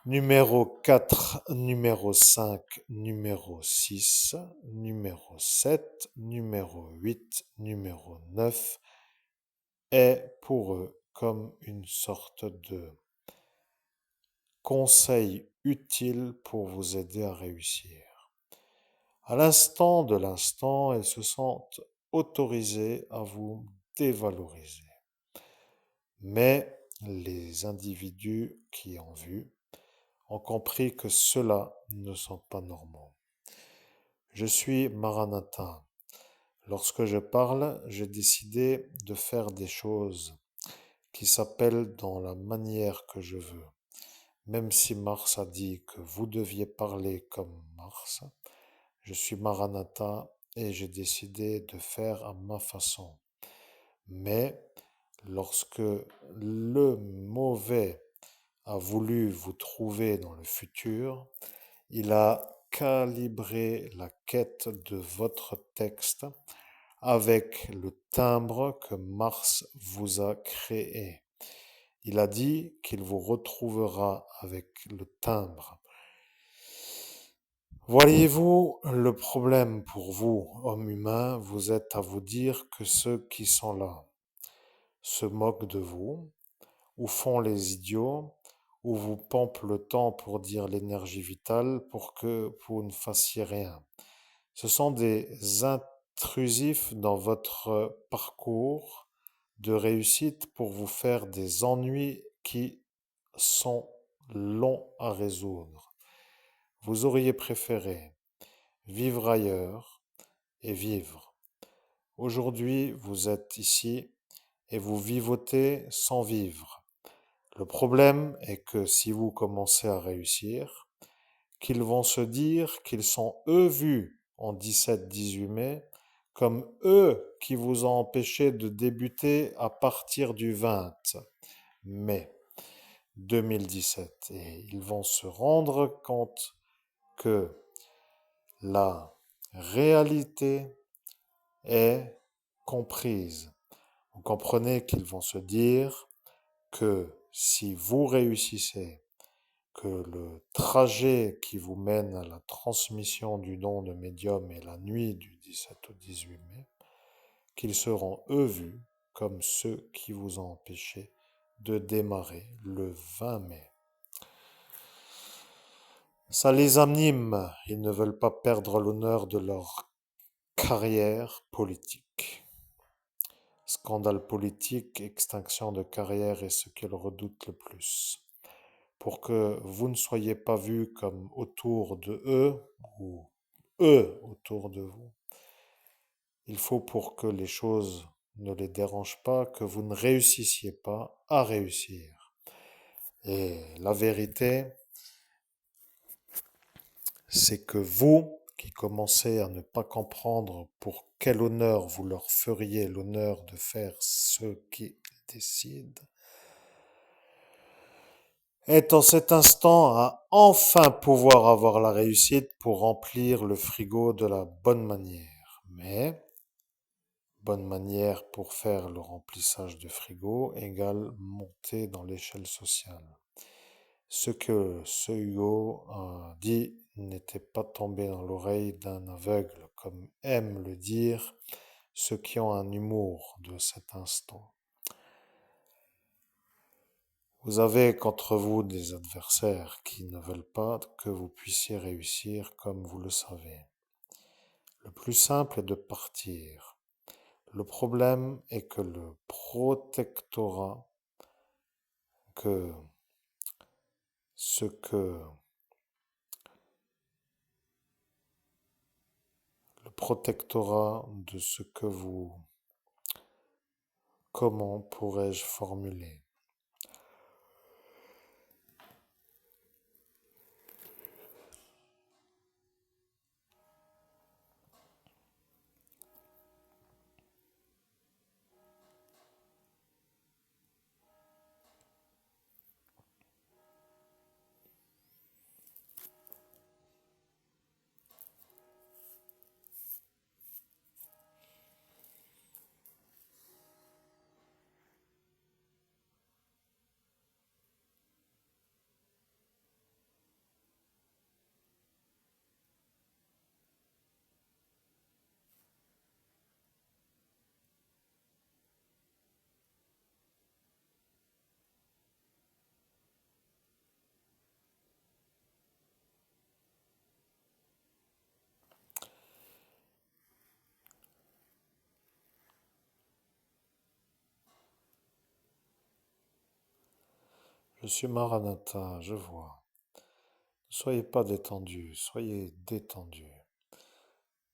numéro 4, numéro 5, numéro 6, numéro 7, numéro 8, numéro 9, est pour eux comme une sorte de conseil utile pour vous aider à réussir. À l'instant de l'instant, elles se sentent autorisées à vous dévaloriser. Mais les individus qui ont vu ont compris que ceux-là ne sont pas normaux. Je suis Maranatha. Lorsque je parle, j'ai décidé de faire des choses qui s'appellent dans la manière que je veux. Même si Mars a dit que vous deviez parler comme Mars, je suis Maranatha et j'ai décidé de faire à ma façon. Mais lorsque le mauvais a voulu vous trouver dans le futur, il a calibré la quête de votre texte avec le timbre que Mars vous a créé. Il a dit qu'il vous retrouvera avec le timbre. Voyez-vous, le problème pour vous, hommes humains, vous êtes à vous dire que ceux qui sont là se moquent de vous, ou font les idiots, ou vous pompent le temps pour dire l'énergie vitale pour que vous ne fassiez rien. Ce sont des intrusifs dans votre parcours de réussite pour vous faire des ennuis qui sont longs à résoudre. Vous auriez préféré vivre ailleurs et vivre. Aujourd'hui, vous êtes ici et vous vivotez sans vivre. Le problème est que si vous commencez à réussir, qu'ils vont se dire qu'ils sont eux vus en 17-18 mai, comme eux qui vous ont empêché de débuter à partir du 20 mai 2017. Et ils vont se rendre compte que la réalité est comprise. Vous comprenez qu'ils vont se dire que si vous réussissez, que le trajet qui vous mène à la transmission du don de médium est la nuit du 17 au 18 mai, qu'ils seront eux vus comme ceux qui vous ont empêché de démarrer le 20 mai. Ça les anime, ils ne veulent pas perdre l'honneur de leur carrière politique. Scandale politique, extinction de carrière est ce qu'ils redoutent le plus. pour que vous ne soyez pas vu comme autour de eux ou eux autour de vous. Il faut pour que les choses ne les dérangent pas, que vous ne réussissiez pas à réussir. Et la vérité, c'est que vous, qui commencez à ne pas comprendre pour quel honneur vous leur feriez l'honneur de faire ce qu'ils décident, êtes en cet instant à enfin pouvoir avoir la réussite pour remplir le frigo de la bonne manière. Mais bonne manière pour faire le remplissage de frigo égale monter dans l'échelle sociale. Ce que ce Hugo a dit n'était pas tombé dans l'oreille d'un aveugle, comme aiment le dire ceux qui ont un humour de cet instant. Vous avez contre vous des adversaires qui ne veulent pas que vous puissiez réussir comme vous le savez. Le plus simple est de partir. Le problème est que que ce que le protectorat de ce que vous, comment pourrais-je formuler? Je suis Maranatha, je vois. Ne soyez pas détendu, soyez détendu.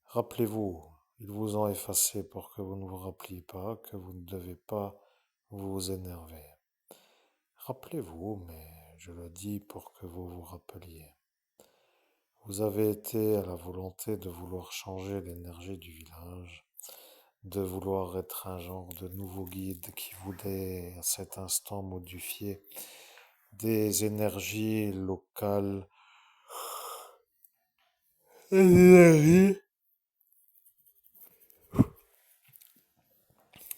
Rappelez-vous, ils vous ont effacé pour que vous ne vous rappeliez pas que vous ne devez pas vous énerver. Rappelez-vous, mais je le dis pour que vous vous rappeliez. Vous avez été à la volonté de vouloir changer l'énergie du village, de vouloir être un genre de nouveau guide qui voulait à cet instant modifier des énergies locales, des énergies,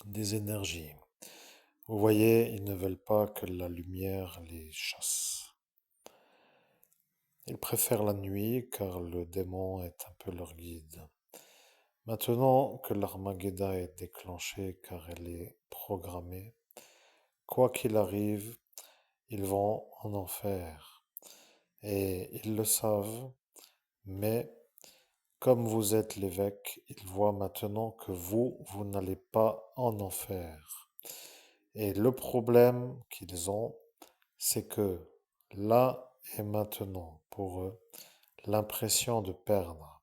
des énergies. Vous voyez, ils ne veulent pas que la lumière les chasse. Ils préfèrent la nuit car le démon est un peu leur guide. Maintenant que l'Armageddon est déclenchée car elle est programmée, quoi qu'il arrive, ils vont en enfer. Et ils le savent, mais comme vous êtes l'évêque, ils voient maintenant que vous n'allez pas en enfer. Et le problème qu'ils ont, c'est que là et maintenant, pour eux, l'impression de perdre.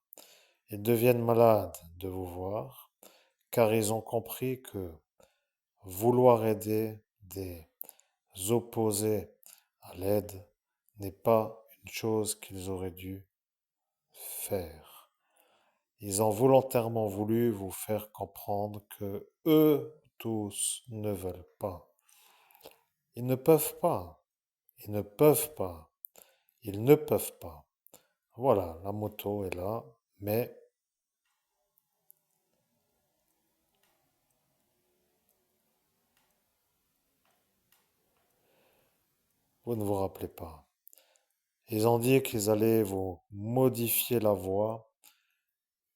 Ils deviennent malades de vous voir, car ils ont compris que vouloir aider des opposés à l'aide n'est pas une chose qu'ils auraient dû faire. Ils ont volontairement voulu vous faire comprendre que eux tous ne veulent pas. Ils ne peuvent pas. Ils ne peuvent pas. Ils ne peuvent pas. Voilà, la moto est là, mais vous ne vous rappelez pas. Ils ont dit qu'ils allaient vous modifier la voix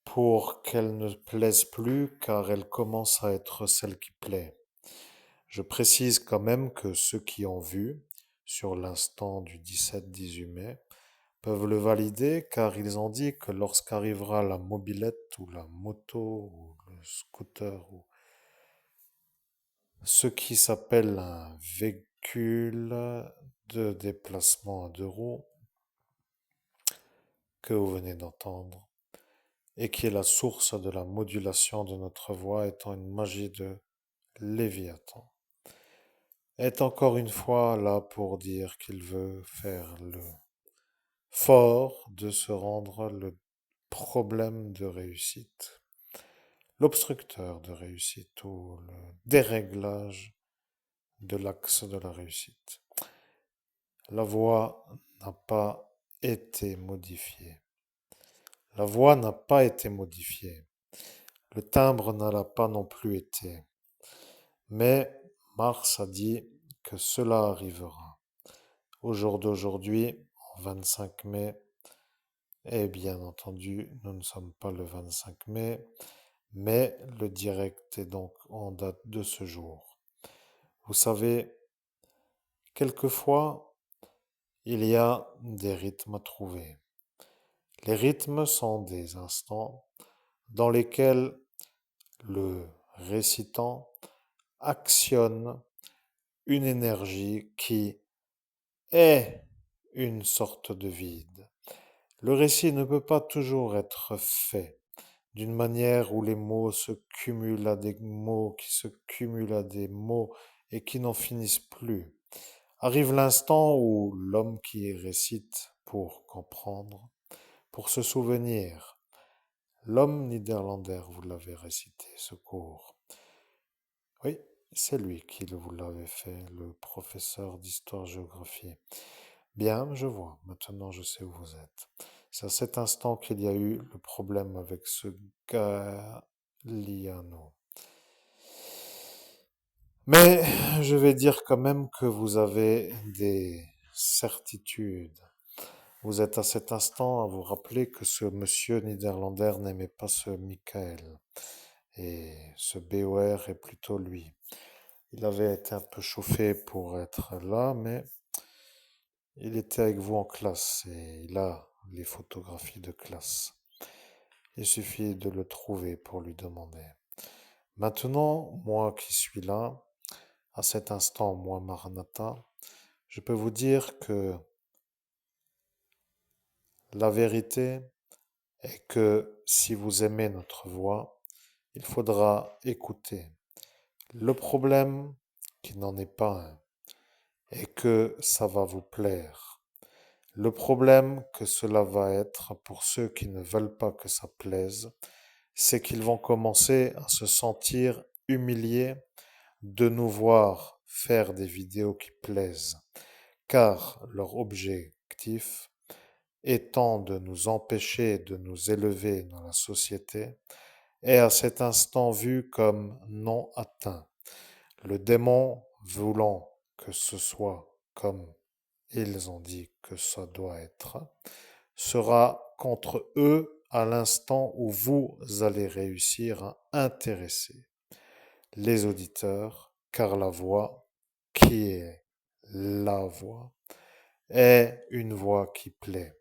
pour qu'elle ne plaise plus car elle commence à être celle qui plaît. Je précise quand même que ceux qui ont vu sur l'instant du 17-18 mai peuvent le valider car ils ont dit que lorsqu'arrivera la mobilette ou la moto ou le scooter ou ce qui s'appelle un véhicule de déplacement à deux roues que vous venez d'entendre et qui est la source de la modulation de notre voix étant une magie de Léviathan, est encore une fois là pour dire qu'il veut faire le fort de se rendre le problème de réussite, l'obstructeur de réussite ou le déréglage de l'axe de la réussite. La voix n'a pas été modifiée. La voix n'a pas été modifiée. Le timbre n'a l'a pas non plus été. Mais Mars a dit que cela arrivera. Au jour d'aujourd'hui, en 25 mai, et bien entendu, nous ne sommes pas le 25 mai, mais le direct est donc en date de ce jour. Vous savez, quelquefois, il y a des rythmes à trouver. Les rythmes sont des instants dans lesquels le récitant actionne une énergie qui est une sorte de vide. Le récit ne peut pas toujours être fait d'une manière où les mots se cumulent à des mots qui se cumulent à des mots et qui n'en finissent plus. Arrive l'instant où l'homme qui récite pour comprendre, pour se souvenir, l'homme néerlandais, vous l'avez récité, ce cours. Oui, c'est lui qui vous l'avait fait, le professeur d'histoire-géographie. Bien, je vois. Maintenant, je sais où vous êtes. C'est à cet instant qu'il y a eu le problème avec ce Galliano. Mais je vais dire quand même que vous avez des certitudes. Vous êtes à cet instant à vous rappeler que ce monsieur néerlandais n'aimait pas ce Michael. Et ce BOR est plutôt lui. Il avait été un peu chauffé pour être là, mais il était avec vous en classe et il a les photographies de classe. Il suffit de le trouver pour lui demander. Maintenant, moi qui suis là, à cet instant, moi Maranatha, je peux vous dire que la vérité est que si vous aimez notre voix, il faudra écouter. Le problème, qui n'en est pas un, est que ça va vous plaire. Le problème que cela va être pour ceux qui ne veulent pas que ça plaise, c'est qu'ils vont commencer à se sentir humiliés de nous voir faire des vidéos qui plaisent, car leur objectif étant de nous empêcher de nous élever dans la société, est à cet instant vu comme non atteint. Le démon voulant que ce soit comme ils ont dit que ça doit être, sera contre eux à l'instant où vous allez réussir à intéresser les auditeurs, car la voix, qui est la voix, est une voix qui plaît.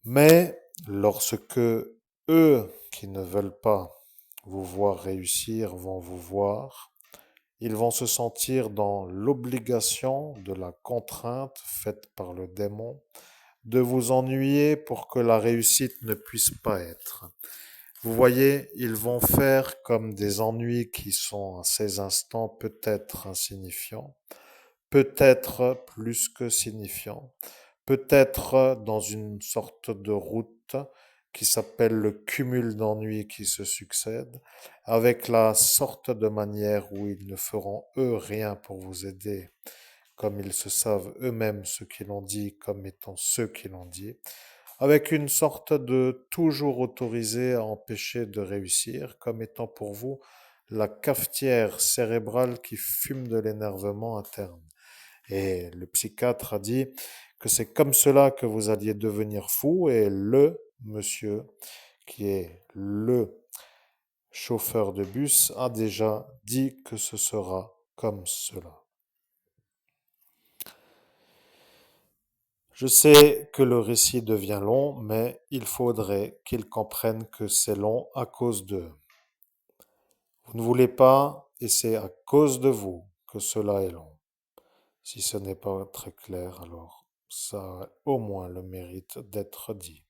Mais lorsque eux qui ne veulent pas vous voir réussir vont vous voir, ils vont se sentir dans l'obligation de la contrainte faite par le démon de vous ennuyer pour que la réussite ne puisse pas être. Vous voyez, ils vont faire comme des ennuis qui sont à ces instants peut-être insignifiants, peut-être plus que signifiants, peut-être dans une sorte de route qui s'appelle le cumul d'ennuis qui se succèdent, avec la sorte de manière où ils ne feront eux rien pour vous aider, comme ils se savent eux-mêmes ce qu'ils l'ont dit comme étant ceux qui l'ont dit, avec une sorte de toujours autorisé à empêcher de réussir, comme étant pour vous la cafetière cérébrale qui fume de l'énervement interne. Et le psychiatre a dit que c'est comme cela que vous alliez devenir fou, et le monsieur, qui est le chauffeur de bus, a déjà dit que ce sera comme cela. Je sais que le récit devient long, mais il faudrait qu'ils comprennent que c'est long à cause d'eux. Vous ne voulez pas, et c'est à cause de vous que cela est long. Si ce n'est pas très clair, alors ça a au moins le mérite d'être dit.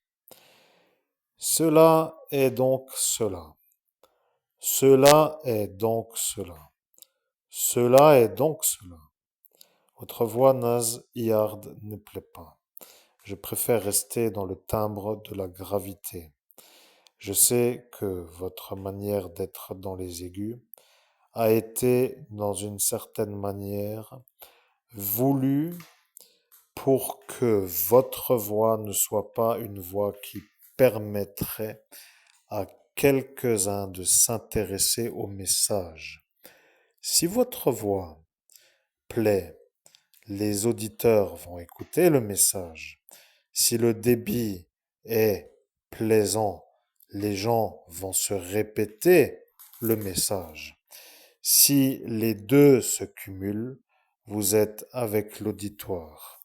Cela est donc cela. Cela est donc cela. Cela est donc cela. Votre voix nasillarde ne plaît pas. Je préfère rester dans le timbre de la gravité. Je sais que votre manière d'être dans les aigus a été, dans une certaine manière, voulue pour que votre voix ne soit pas une voix qui permettrait à quelques-uns de s'intéresser au message. Si votre voix plaît, les auditeurs vont écouter le message. Si le débit est plaisant, les gens vont se répéter le message. Si les deux se cumulent, vous êtes avec l'auditoire.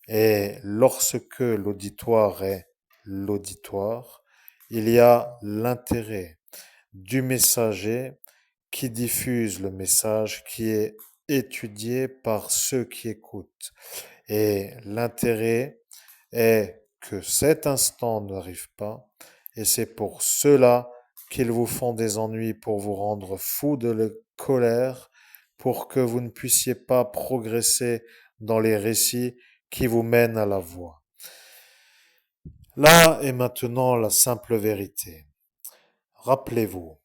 Et lorsque l'auditoire est l'auditoire, il y a l'intérêt du messager qui diffuse le message qui est étudié par ceux qui écoutent. Et l'intérêt est que cet instant n'arrive pas, et c'est pour cela qu'ils vous font des ennuis pour vous rendre fou de colère, pour que vous ne puissiez pas progresser dans les récits qui vous mènent à la voix. Là est maintenant la simple vérité. Rappelez-vous,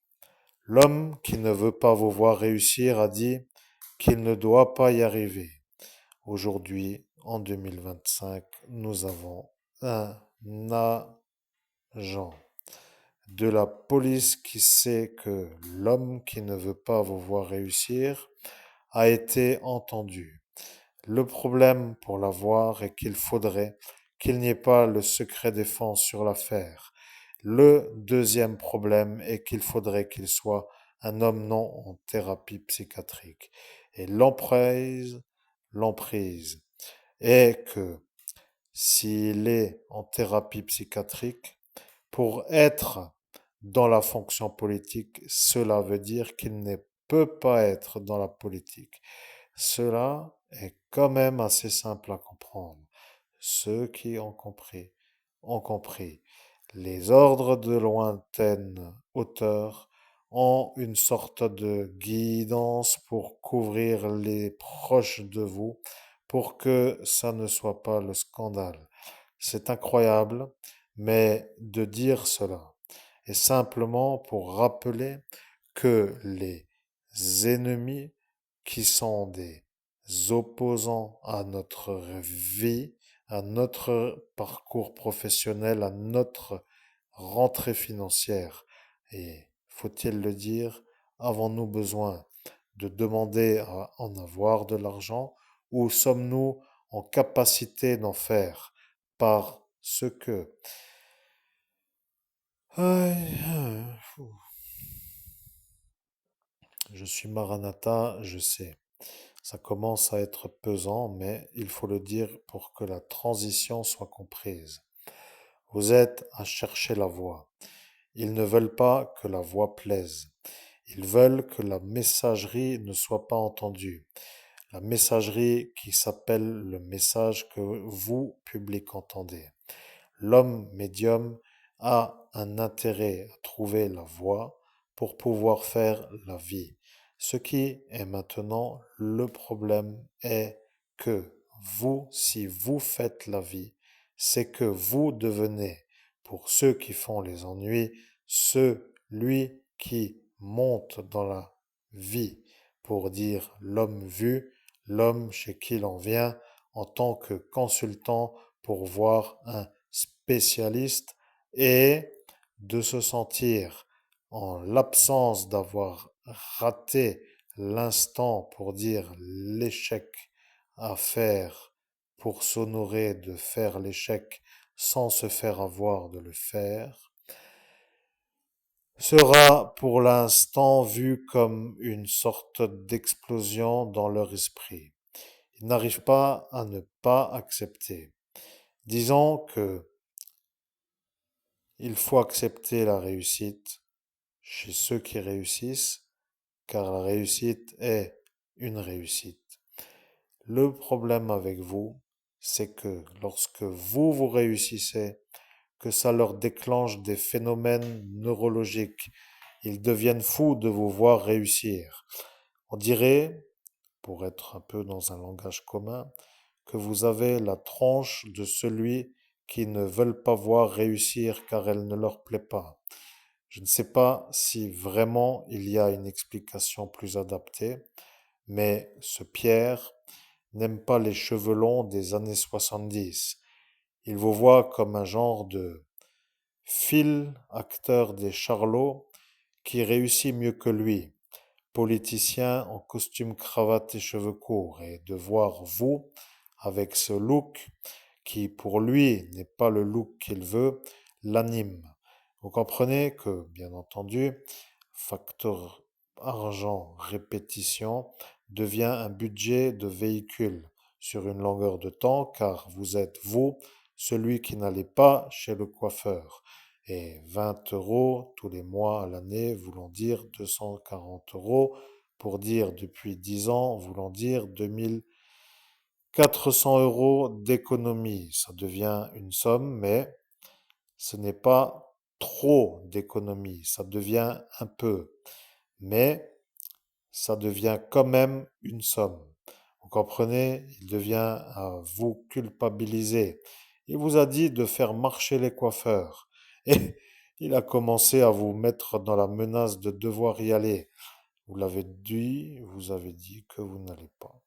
l'homme qui ne veut pas vous voir réussir a dit qu'il ne doit pas y arriver. Aujourd'hui, en 2025, nous avons un agent de la police qui sait que l'homme qui ne veut pas vous voir réussir a été entendu. Le problème pour l'avoir est qu'il faudrait qu'il n'y ait pas le secret défense sur l'affaire. Le deuxième problème est qu'il faudrait qu'il soit un homme non en thérapie psychiatrique. Et l'emprise est que s'il est en thérapie psychiatrique, pour être dans la fonction politique, cela veut dire qu'il ne peut pas être dans la politique. Cela est quand même assez simple à comprendre. Ceux qui ont compris, ont compris. Les ordres de lointaine hauteur ont une sorte de guidance pour couvrir les proches de vous, pour que ça ne soit pas le scandale. C'est incroyable, mais de dire cela est simplement pour rappeler que les ennemis qui sont des opposants à notre vie, à notre parcours professionnel, à notre rentrée financière. Et faut-il le dire, avons-nous besoin de demander à en avoir de l'argent ou sommes-nous en capacité d'en faire parce que... Je suis Maranatha, je sais. Ça commence à être pesant, mais il faut le dire pour que la transition soit comprise. Vous êtes à chercher la voix. Ils ne veulent pas que la voix plaise. Ils veulent que la messagerie ne soit pas entendue. La messagerie qui s'appelle le message que vous, public, entendez. L'homme médium a un intérêt à trouver la voie pour pouvoir faire la vie. Ce qui est maintenant le problème est que vous, si vous faites la vie, c'est que vous devenez, pour ceux qui font les ennuis, celui qui monte dans la vie, pour dire l'homme vu, l'homme chez qui l'on vient en tant que consultant pour voir un spécialiste et de se sentir en l'absence d'avoir raté l'instant pour dire l'échec à faire pour s'honorer de faire l'échec sans se faire avoir de le faire, sera pour l'instant vu comme une sorte d'explosion dans leur esprit. Ils n'arrivent pas à ne pas accepter. Disons que il faut accepter la réussite chez ceux qui réussissent, car la réussite est une réussite. Le problème avec vous, c'est que lorsque vous réussissez, que ça leur déclenche des phénomènes neurologiques. Ils deviennent fous de vous voir réussir. On dirait, pour être un peu dans un langage commun, que vous avez la tronche de celui qui ne veulent pas voir réussir car elle ne leur plaît pas. Je ne sais pas si vraiment il y a une explication plus adaptée, mais ce Pierre n'aime pas les cheveux longs des années 70. Il vous voit comme un genre de Phil, acteur des Charlots, qui réussit mieux que lui, politicien en costume cravate et cheveux courts, et de voir vous, avec ce look, qui pour lui n'est pas le look qu'il veut, l'anime. Vous comprenez que, bien entendu, facteur argent répétition devient un budget de véhicule sur une longueur de temps, car vous êtes vous, celui qui n'allait pas chez le coiffeur. Et 20 euros tous les mois à l'année voulant dire 240 euros, pour dire depuis 10 ans, voulant dire 2400 euros d'économie. Ça devient une somme, mais ce n'est pas trop d'économie. Ça devient un peu, mais ça devient quand même une somme. Vous comprenez? Il devient à vous culpabiliser. Il vous a dit de faire marcher les coiffeurs. Et il a commencé à vous mettre dans la menace de devoir y aller. Vous avez dit que vous n'allez pas.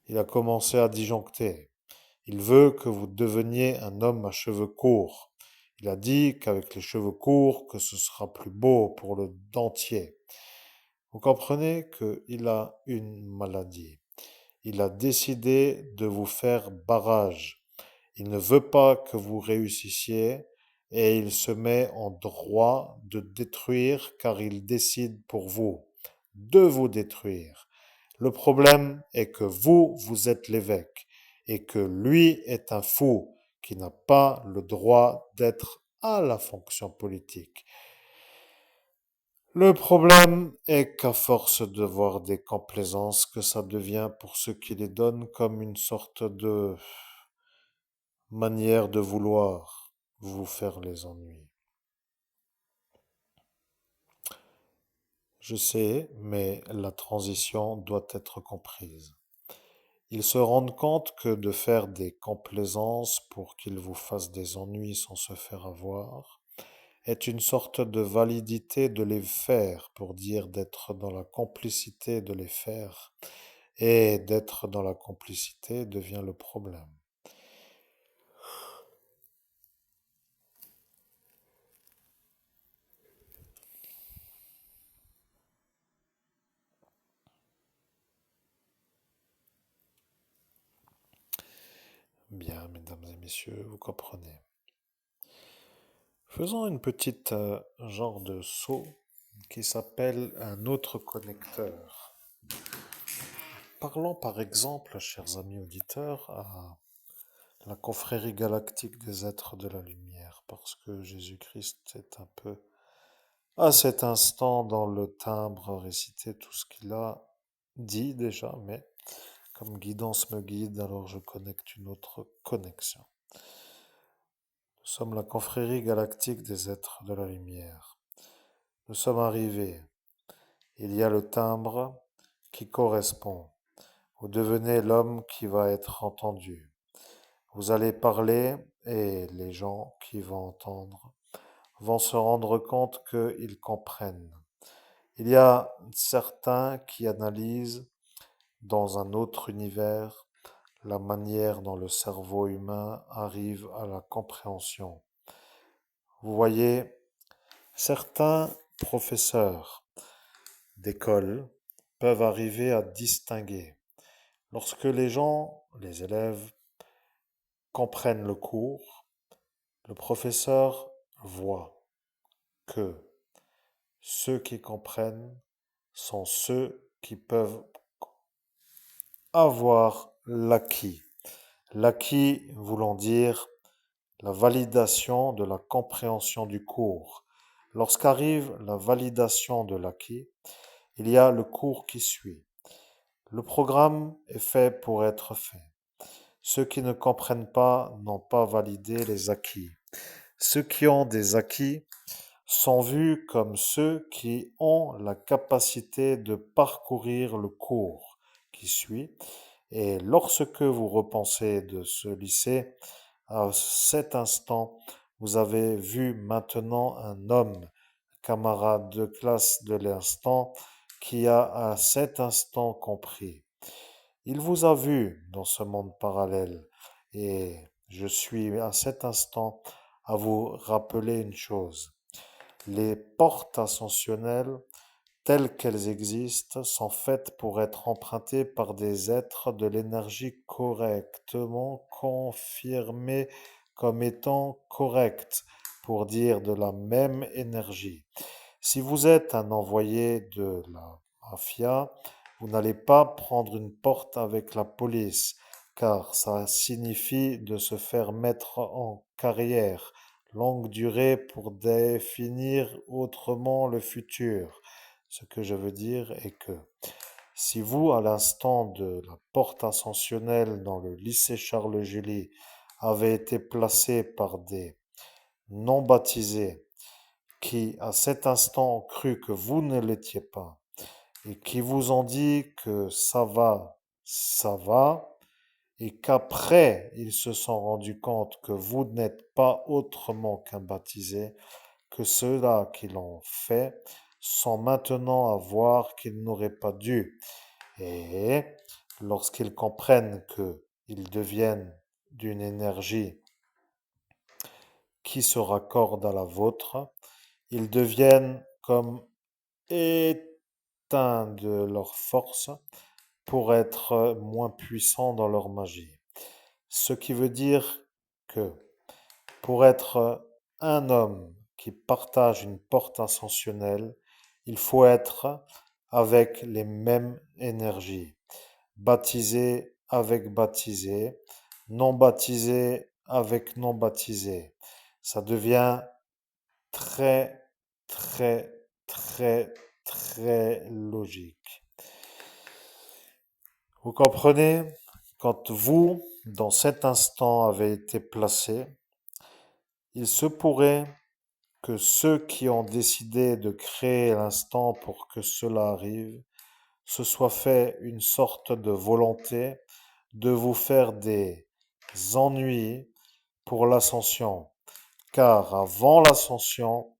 Il a commencé à disjoncter. Il veut que vous deveniez un homme à cheveux courts. Il a dit qu'avec les cheveux courts, que ce sera plus beau pour le dentier. Vous comprenez qu'il a une maladie. Il a décidé de vous faire barrage. Il ne veut pas que vous réussissiez et il se met en droit de détruire car il décide pour vous, de vous détruire. Le problème est que vous êtes l'évêque et que lui est un fou qui n'a pas le droit d'être à la fonction politique. Le problème est qu'à force de voir des complaisances, que ça devient pour ceux qui les donnent comme une sorte de manière de vouloir vous faire les ennuis. Je sais, mais la transition doit être comprise. Ils se rendent compte que de faire des complaisances pour qu'ils vous fassent des ennuis sans se faire avoir est une sorte de validité de les faire pour dire d'être dans la complicité de les faire. Et d'être dans la complicité devient le problème. Bien, mesdames et messieurs, vous comprenez. Faisons une petite genre de saut qui s'appelle un autre connecteur. Parlons par exemple, chers amis auditeurs, à la confrérie galactique des êtres de la lumière, parce que Jésus-Christ est un peu à cet instant dans le timbre récité tout ce qu'il a dit déjà, mais comme guidance me guide, alors je connecte une autre connexion. Nous sommes la confrérie galactique des êtres de la lumière. Nous sommes arrivés. Il y a le timbre qui correspond. Vous devenez l'homme qui va être entendu. Vous allez parler et les gens qui vont entendre vont se rendre compte qu'ils comprennent. Il y a certains qui analysent dans un autre univers la manière dont le cerveau humain arrive à la compréhension. Vous voyez, certains professeurs d'école peuvent arriver à distinguer. Lorsque les gens, les élèves, comprennent le cours, le professeur voit que ceux qui comprennent sont ceux qui peuvent avoir l'acquis. L'acquis voulant dire la validation de la compréhension du cours. Lorsqu'arrive la validation de l'acquis, il y a le cours qui suit. Le programme est fait pour être fait. Ceux qui ne comprennent pas n'ont pas validé les acquis. Ceux qui ont des acquis sont vus comme ceux qui ont la capacité de parcourir le cours qui suit. Et lorsque vous repensez de ce lycée, à cet instant, vous avez vu maintenant un homme, camarade de classe de l'instant, qui a à cet instant compris. Il vous a vu dans ce monde parallèle et je suis à cet instant à vous rappeler une chose. Les portes ascensionnelles, telles qu'elles existent, sont faites pour être empruntées par des êtres de l'énergie correctement confirmés comme étant corrects, pour dire de la même énergie. Si vous êtes un envoyé de la mafia, vous n'allez pas prendre une porte avec la police, car ça signifie de se faire mettre en carrière longue durée pour définir autrement le futur. Ce que je veux dire est que si vous, à l'instant de la porte ascensionnelle dans le lycée Charles Julie, avez été placé par des non baptisés qui, à cet instant, ont cru que vous ne l'étiez pas et qui vous ont dit que ça va, et qu'après ils se sont rendus compte que vous n'êtes pas autrement qu'un baptisé, que ceux-là qui l'ont fait sont maintenant à voir qu'ils n'auraient pas dû. Et lorsqu'ils comprennent qu'ils deviennent d'une énergie qui se raccorde à la vôtre, ils deviennent comme éteints de leur force pour être moins puissants dans leur magie. Ce qui veut dire que pour être un homme qui partage une porte ascensionnelle, il faut être avec les mêmes énergies. Baptisé avec baptisé, non baptisé avec non baptisé. Ça devient très, très, très, très logique. Vous comprenez? Quand vous, dans cet instant, avez été placé, il se pourrait que ceux qui ont décidé de créer l'instant pour que cela arrive se soient fait une sorte de volonté de vous faire des ennuis pour l'ascension. Car avant l'ascension,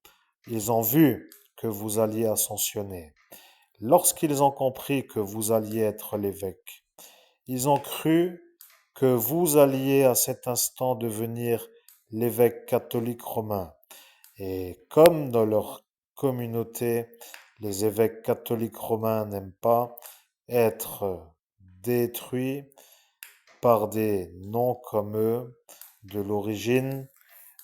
ils ont vu que vous alliez ascensionner. Lorsqu'ils ont compris que vous alliez être l'évêque, ils ont cru que vous alliez à cet instant devenir l'évêque catholique romain. Et comme dans leur communauté, les évêques catholiques romains n'aiment pas être détruits par des noms comme eux de l'origine,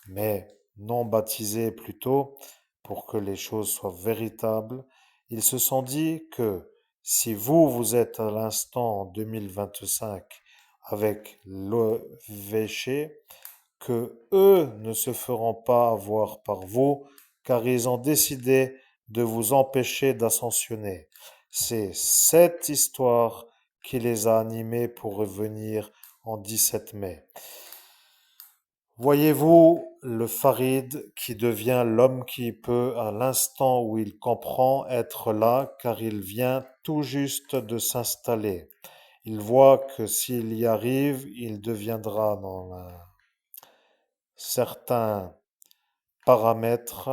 mais non baptisés plutôt, pour que les choses soient véritables, ils se sont dit que si vous, vous êtes à l'instant en 2025 avec l'évêché, que eux ne se feront pas avoir par vous, car ils ont décidé de vous empêcher d'ascensionner. C'est cette histoire qui les a animés pour revenir en 17 mai. Voyez-vous le Farid qui devient l'homme qui peut, à l'instant où il comprend, être là, car il vient tout juste de s'installer. Il voit que s'il y arrive, il deviendra dans certains paramètres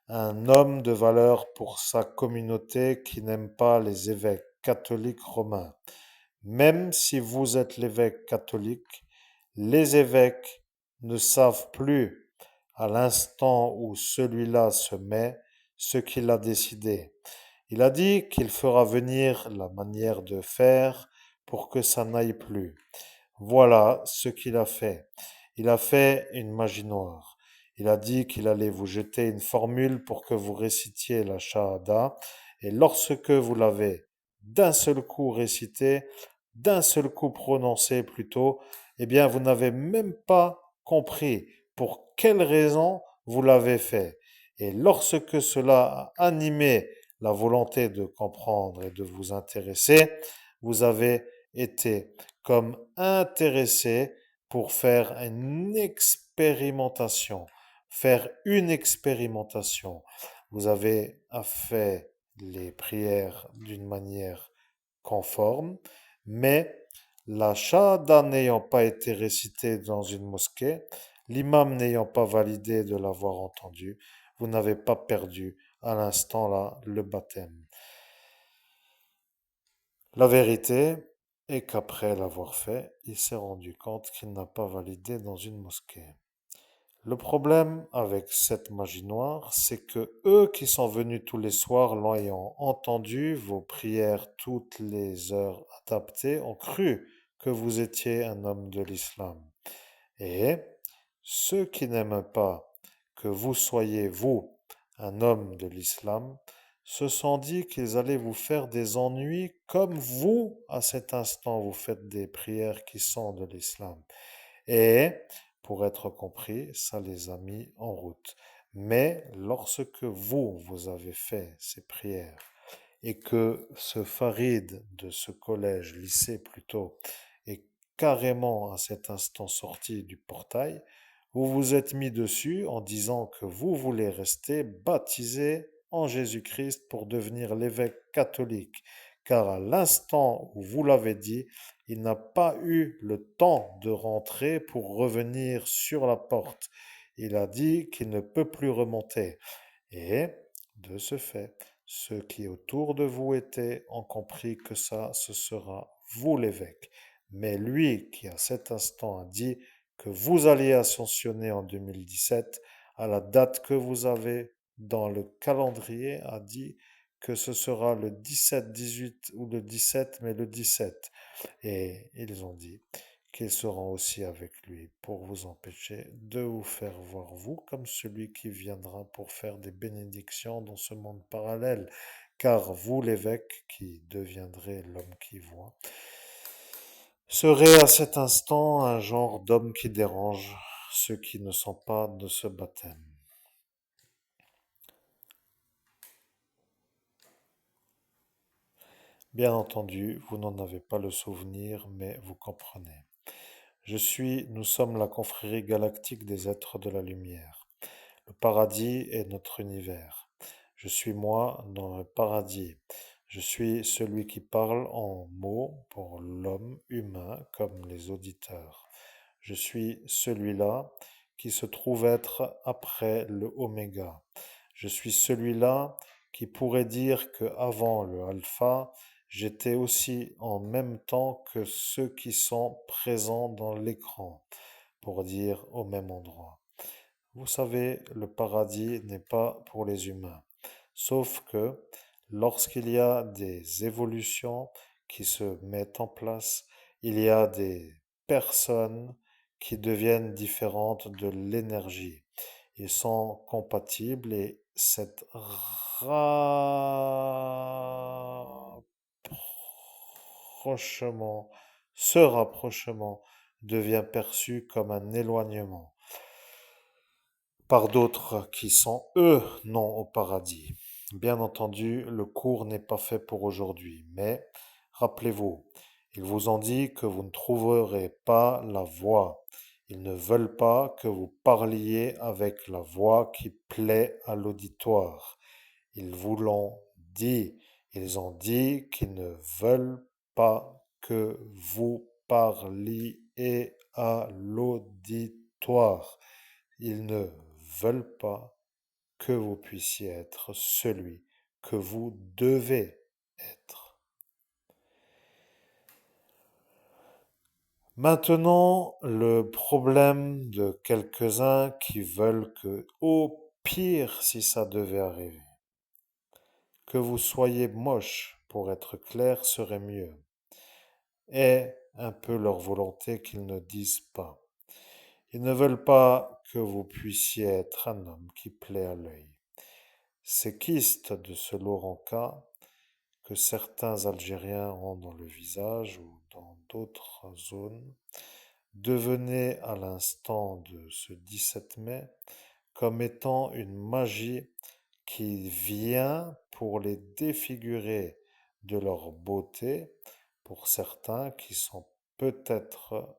un homme de valeur pour sa communauté qui n'aime pas les évêques catholiques romains. Même si vous êtes l'évêque catholique, les évêques ne savent plus à l'instant où celui-là se met ce qu'il a décidé. Il a dit qu'il fera venir la manière de faire pour que ça n'aille plus. Voilà ce qu'il a fait. Il a fait une magie noire. Il a dit qu'il allait vous jeter une formule pour que vous récitiez la Shahada. Et lorsque vous l'avez d'un seul coup récité, d'un seul coup prononcé plutôt, eh bien vous n'avez même pas compris pour quelle raison vous l'avez fait. Et lorsque cela a animé la volonté de comprendre et de vous intéresser, vous avez été comme intéressé pour faire une expérimentation, faire une expérimentation. Vous avez fait les prières d'une manière conforme, mais la Shahada n'ayant pas été récitée dans une mosquée, l'imam n'ayant pas validé de l'avoir entendu, vous n'avez pas perdu à l'instant là le baptême. La vérité est qu'après l'avoir fait, il s'est rendu compte qu'il n'a pas validé dans une mosquée. Le problème avec cette magie noire, c'est que eux qui sont venus tous les soirs, l'ayant entendu, vos prières toutes les heures adaptées, ont cru que vous étiez un homme de l'islam. Et ceux qui n'aiment pas que vous soyez, vous, un homme de l'islam, se sont dit qu'ils allaient vous faire des ennuis comme vous, à cet instant, vous faites des prières qui sont de l'islam. Et, pour être compris, ça les a mis en route. Mais lorsque vous, vous avez fait ces prières et que ce Farid de ce collège, lycée plutôt, est carrément à cet instant sorti du portail, vous vous êtes mis dessus en disant que vous voulez rester baptisé en Jésus-Christ pour devenir l'évêque catholique. Car à l'instant où vous l'avez dit, il n'a pas eu le temps de rentrer pour revenir sur la porte. Il a dit qu'il ne peut plus remonter. Et, de ce fait, ceux qui autour de vous étaient ont compris que ça, ce sera vous l'évêque. Mais lui qui à cet instant a dit que vous alliez ascensionner en 2017, à la date que vous avez dans le calendrier, a dit que ce sera le 17, 18 ou le 17, mais le 17. Et ils ont dit qu'ils seront aussi avec lui pour vous empêcher de vous faire voir vous comme celui qui viendra pour faire des bénédictions dans ce monde parallèle. Car vous, l'évêque, qui deviendrez l'homme qui voit, serez à cet instant un genre d'homme qui dérange ceux qui ne sont pas de ce baptême. Bien entendu, vous n'en avez pas le souvenir, mais vous comprenez. Nous sommes la confrérie galactique des êtres de la lumière. Le paradis est notre univers. Je suis moi dans le paradis. Je suis celui qui parle en mots pour l'homme humain comme les auditeurs. Je suis celui-là qui se trouve être après le oméga. Je suis celui-là qui pourrait dire que avant le alpha, j'étais aussi en même temps que ceux qui sont présents dans l'écran, pour dire au même endroit. Vous savez, le paradis n'est pas pour les humains. Sauf que lorsqu'il y a des évolutions qui se mettent en place, il y a des personnes qui deviennent différentes de l'énergie. Ils sont compatibles et rapprochement, ce rapprochement devient perçu comme un éloignement par d'autres qui sont, eux, non au paradis. Bien entendu, le cours n'est pas fait pour aujourd'hui, mais rappelez-vous, ils vous ont dit que vous ne trouverez pas la voix. Ils ne veulent pas que vous parliez avec la voix qui plaît à l'auditoire. Ils vous l'ont dit. Ils ont dit qu'ils ne veulent pas que vous parliez à l'auditoire. Ils ne veulent pas que vous puissiez être celui que vous devez être. Maintenant, le problème de quelques-uns qui veulent que, au pire, si ça devait arriver, que vous soyez moche, pour être clair, serait mieux, est un peu leur volonté qu'ils ne disent pas. Ils ne veulent pas que vous puissiez être un homme qui plaît à l'œil. Ces kystes de ce Laurenca que certains Algériens ont dans le visage ou dans d'autres zones devenaient à l'instant de ce 17 mai comme étant une magie qui vient pour les défigurer de leur beauté, pour certains qui sont peut-être,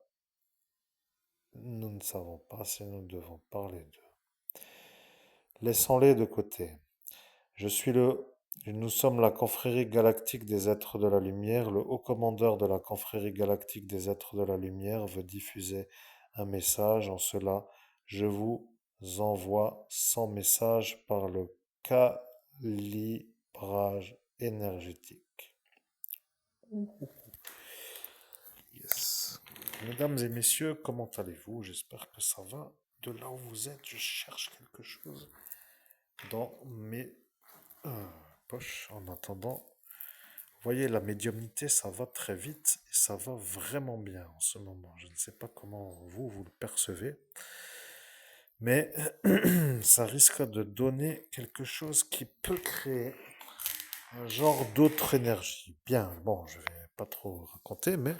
nous ne savons pas si nous devons parler d'eux. Laissons-les de côté. Je suis Nous sommes la confrérie galactique des êtres de la lumière. Le haut commandeur de la confrérie galactique des êtres de la lumière veut diffuser un message. En cela, je vous envoie son message par le calibrage énergétique. Yes. Mesdames et messieurs, comment allez-vous? J'espère que ça va. De là où vous êtes, je cherche quelque chose dans mes euh, poches en attendant. Vous voyez, la médiumnité, ça va très vite et ça va vraiment bien en ce moment. Je ne sais pas comment vous le percevez, mais ça risque de donner quelque chose qui peut créer un genre d'autre énergie. Bien, bon, je vais pas trop raconter, mais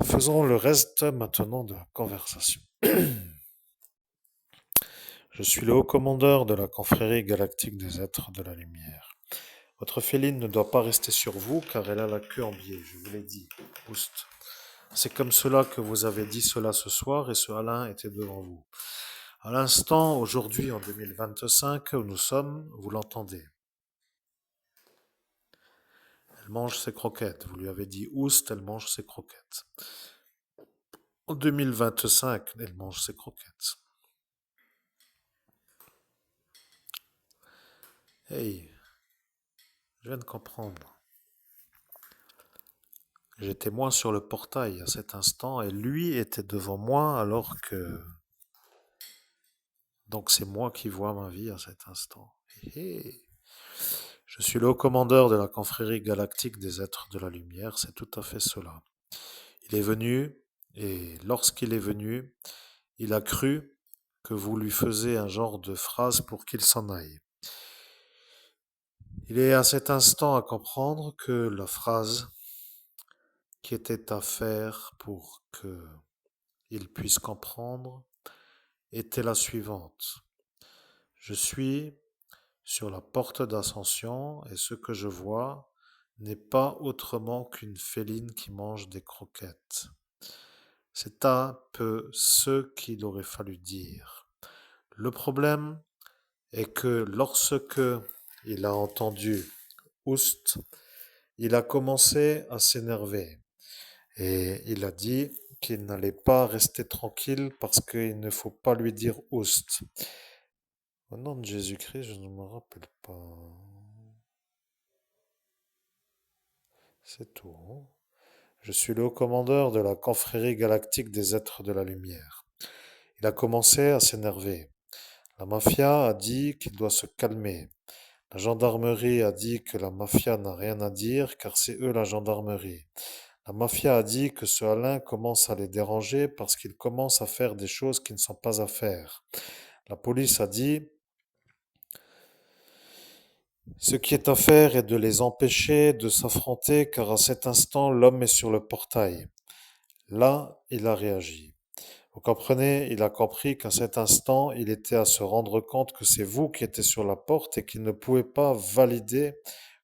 faisons le reste maintenant de la conversation. Je suis le haut commandeur de la confrérie galactique des êtres de la lumière. Votre féline ne doit pas rester sur vous car elle a la queue en biais, je vous l'ai dit. Oust. C'est comme cela que vous avez dit cela ce soir et ce Alain était devant vous. À l'instant, aujourd'hui en 2025, où nous sommes, vous l'entendez. Elle mange ses croquettes. Vous lui avez dit Oust, elle mange ses croquettes. En 2025, elle mange ses croquettes. Hey, je viens de comprendre. J'étais moi sur le portail à cet instant et lui était devant moi alors que... Donc c'est moi qui vois ma vie à cet instant. Je suis le haut commandeur de la confrérie galactique des êtres de la lumière, c'est tout à fait cela. Il est venu et lorsqu'il est venu, il a cru que vous lui faisiez un genre de phrase pour qu'il s'en aille. Il est à cet instant à comprendre que la phrase qui était à faire pour qu'il puisse comprendre était la suivante. Je suis sur la porte d'ascension et ce que je vois n'est pas autrement qu'une féline qui mange des croquettes. C'est un peu ce qu'il aurait fallu dire. Le problème est que lorsque il a entendu Oust, il a commencé à s'énerver et il a dit qu'il n'allait pas rester tranquille parce qu'il ne faut pas lui dire Oust. Au nom de Jésus-Christ, je ne me rappelle pas. C'est tout. Je suis le haut commandeur de la confrérie galactique des êtres de la lumière. Il a commencé à s'énerver. La mafia a dit qu'il doit se calmer. La gendarmerie a dit que la mafia n'a rien à dire car c'est eux la gendarmerie. La mafia a dit que ce Alain commence à les déranger parce qu'il commence à faire des choses qui ne sont pas à faire. La police a dit ce qui est à faire est de les empêcher de s'affronter car à cet instant l'homme est sur le portail. Là, il a réagi. Vous comprenez, il a compris qu'à cet instant, il était à se rendre compte que c'est vous qui étiez sur la porte et qu'il ne pouvait pas valider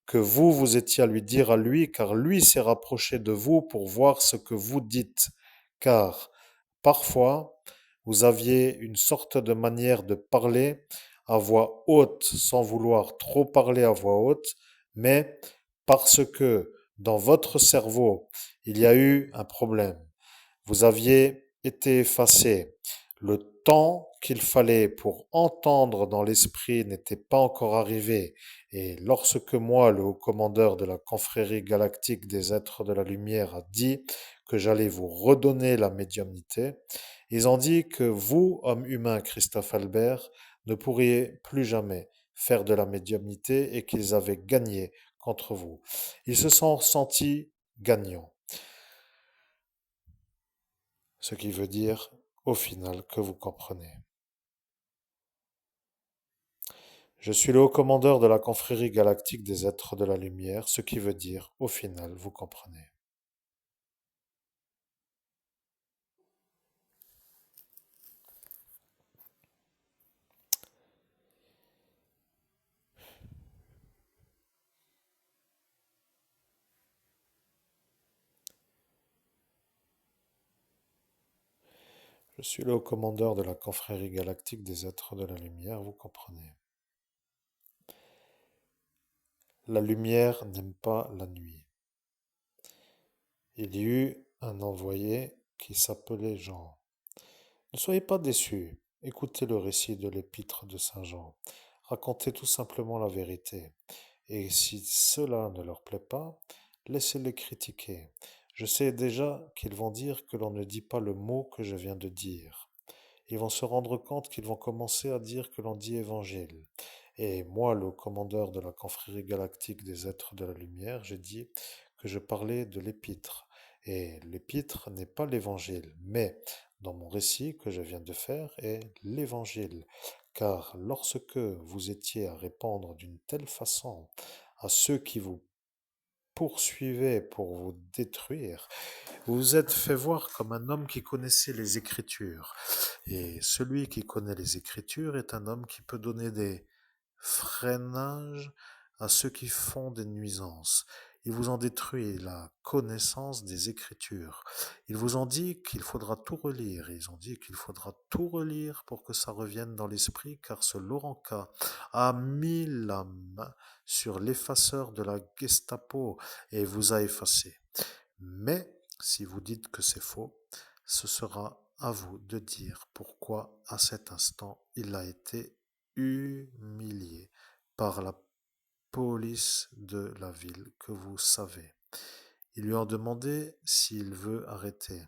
que vous étiez à lui dire à lui, car lui s'est rapproché de vous pour voir ce que vous dites. Car parfois, vous aviez une sorte de manière de parler à voix haute sans vouloir trop parler à voix haute, mais parce que dans votre cerveau, il y a eu un problème. Vous aviez été effacé. Le temps qu'il fallait pour entendre dans l'esprit n'était pas encore arrivé. Et lorsque moi, le haut commandeur de la confrérie galactique des êtres de la lumière, a dit que j'allais vous redonner la médiumnité, ils ont dit que vous, homme humain Christophe Albert, ne pourriez plus jamais faire de la médiumnité et qu'ils avaient gagné contre vous. Ils se sont sentis gagnants. Ce qui veut dire, au final, que vous comprenez. Je suis le haut commandeur de la confrérie galactique des êtres de la lumière, ce qui veut dire, au final, vous comprenez. Je suis le haut commandeur de la confrérie galactique des êtres de la lumière, vous comprenez. La lumière n'aime pas la nuit. Il y eut un envoyé qui s'appelait Jean. Ne soyez pas déçus, écoutez le récit de l'épître de Saint Jean. Racontez tout simplement la vérité. Et si cela ne leur plaît pas, laissez-les critiquer. Je sais déjà qu'ils vont dire que l'on ne dit pas le mot que je viens de dire. Ils vont se rendre compte qu'ils vont commencer à dire que l'on dit évangile. Et moi, le commandeur de la confrérie galactique des êtres de la lumière, j'ai dit que je parlais de l'épître. Et l'épître n'est pas l'évangile, mais dans mon récit que je viens de faire est l'évangile. Car lorsque vous étiez à répandre d'une telle façon à ceux qui vous poursuivaient pour vous détruire, vous vous êtes fait voir comme un homme qui connaissait les Écritures. Et celui qui connaît les Écritures est un homme qui peut donner des freinages à ceux qui font des nuisances. Ils vous ont détruit la connaissance des Écritures. Ils vous ont dit qu'il faudra tout relire. Ils ont dit qu'il faudra tout relire pour que ça revienne dans l'esprit, car ce Laurent K. a mis la main sur l'effaceur de la Gestapo et vous a effacé. Mais si vous dites que c'est faux, ce sera à vous de dire pourquoi à cet instant il a été humilié par la police de la ville que vous savez. Ils lui ont demandé s'il veut arrêter,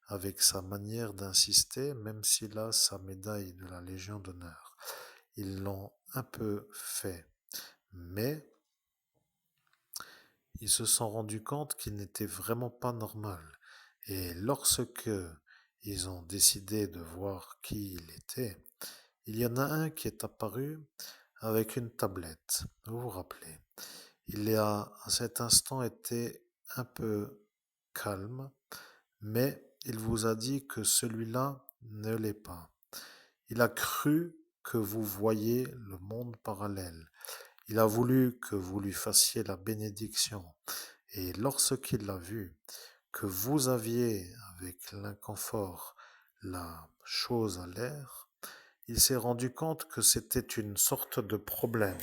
avec sa manière d'insister, même s'il a sa médaille de la Légion d'honneur. Ils l'ont un peu fait, mais ils se sont rendus compte qu'il n'était vraiment pas normal. Et lorsque ils ont décidé de voir qui il était, il y en a un qui est apparu avec une tablette. Vous vous rappelez. Il a à cet instant été un peu calme, mais il vous a dit que celui-là ne l'est pas. Il a cru que vous voyiez le monde parallèle. Il a voulu que vous lui fassiez la bénédiction. Et lorsqu'il l'a vu, que vous aviez avec l'inconfort la chose à l'air, il s'est rendu compte que c'était une sorte de problème.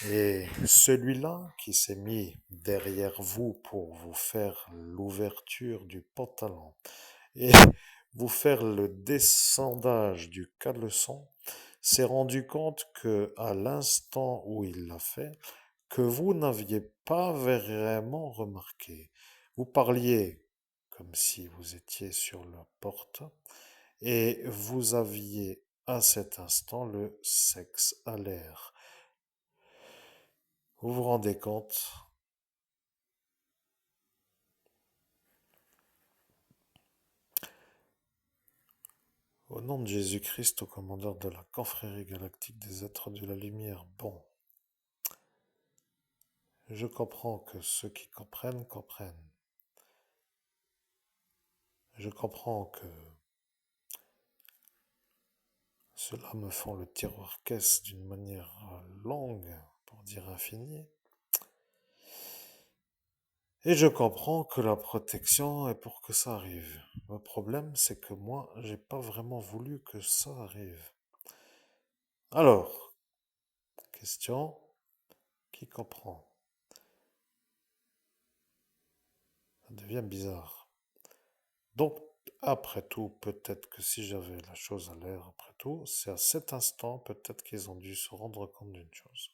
Et celui-là qui s'est mis derrière vous pour vous faire l'ouverture du pantalon et vous faire le descendage du caleçon, s'est rendu compte que à l'instant où il l'a fait, que vous n'aviez pas vraiment remarqué. Vous parliez comme si vous étiez sur la porte et vous aviez à cet instant le sexe à l'air. Vous vous rendez compte? Au nom de Jésus-Christ, au commandeur de la confrérie galactique des êtres de la lumière, bon, je comprends que ceux qui comprennent, comprennent. Je comprends que ceux-là me font le tiroir-caisse d'une manière longue, pour dire infinie. Et je comprends que la protection est pour que ça arrive. Le problème, c'est que moi, j'ai pas vraiment voulu que ça arrive. Alors, question, qui comprend? Ça devient bizarre. Donc, après tout, peut-être que si j'avais la chose à l'air, après tout, c'est à cet instant, peut-être qu'ils ont dû se rendre compte d'une chose.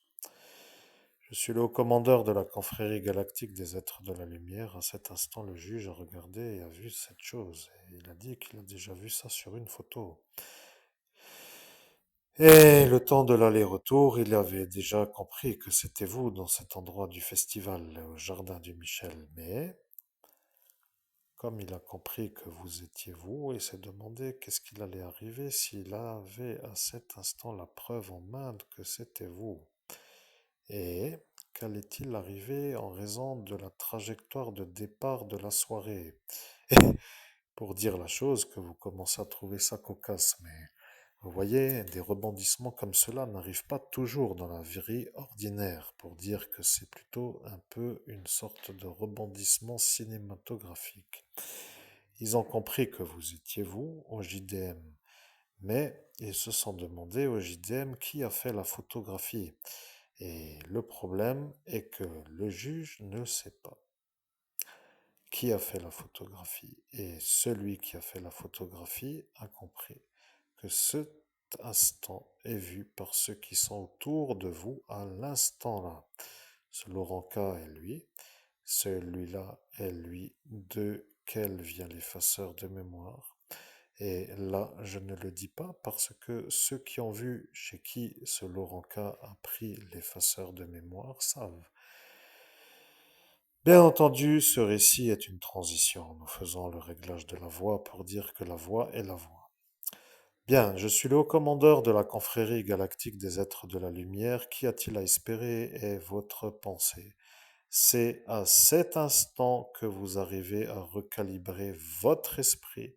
Je suis le haut commandeur de la confrérie galactique des êtres de la lumière. À cet instant, le juge a regardé et a vu cette chose. Et il a dit qu'il a déjà vu ça sur une photo. Et le temps de l'aller-retour, il avait déjà compris que c'était vous dans cet endroit du festival, au jardin du Michel. Mais, comme il a compris que vous étiez vous, il s'est demandé qu'est-ce qu'il allait arriver s'il avait à cet instant la preuve en main que c'était vous. Et qu'allait-il arriver en raison de la trajectoire de départ de la soirée? Pour dire la chose, que vous commencez à trouver ça cocasse, mais vous voyez, des rebondissements comme cela n'arrivent pas toujours dans la vie ordinaire, pour dire que c'est plutôt un peu une sorte de rebondissement cinématographique. Ils ont compris que vous étiez vous au JDM, mais ils se sont demandé au JDM qui a fait la photographie. Et le problème est que le juge ne sait pas qui a fait la photographie. Et celui qui a fait la photographie a compris que cet instant est vu par ceux qui sont autour de vous à l'instant là. Ce Laurent K est lui, celui-là est lui, de quel vient l'effaceur de mémoire. Et là, je ne le dis pas parce que ceux qui ont vu chez qui ce Laurent K a pris l'effaceur de mémoire savent. Bien entendu, ce récit est une transition. Nous faisons le réglage de la voix pour dire que la voix est la voix. Bien, je suis le haut commandeur de la confrérie galactique des êtres de la lumière. Qu'y a-t-il à espérer est votre pensée. C'est à cet instant que vous arrivez à recalibrer votre esprit,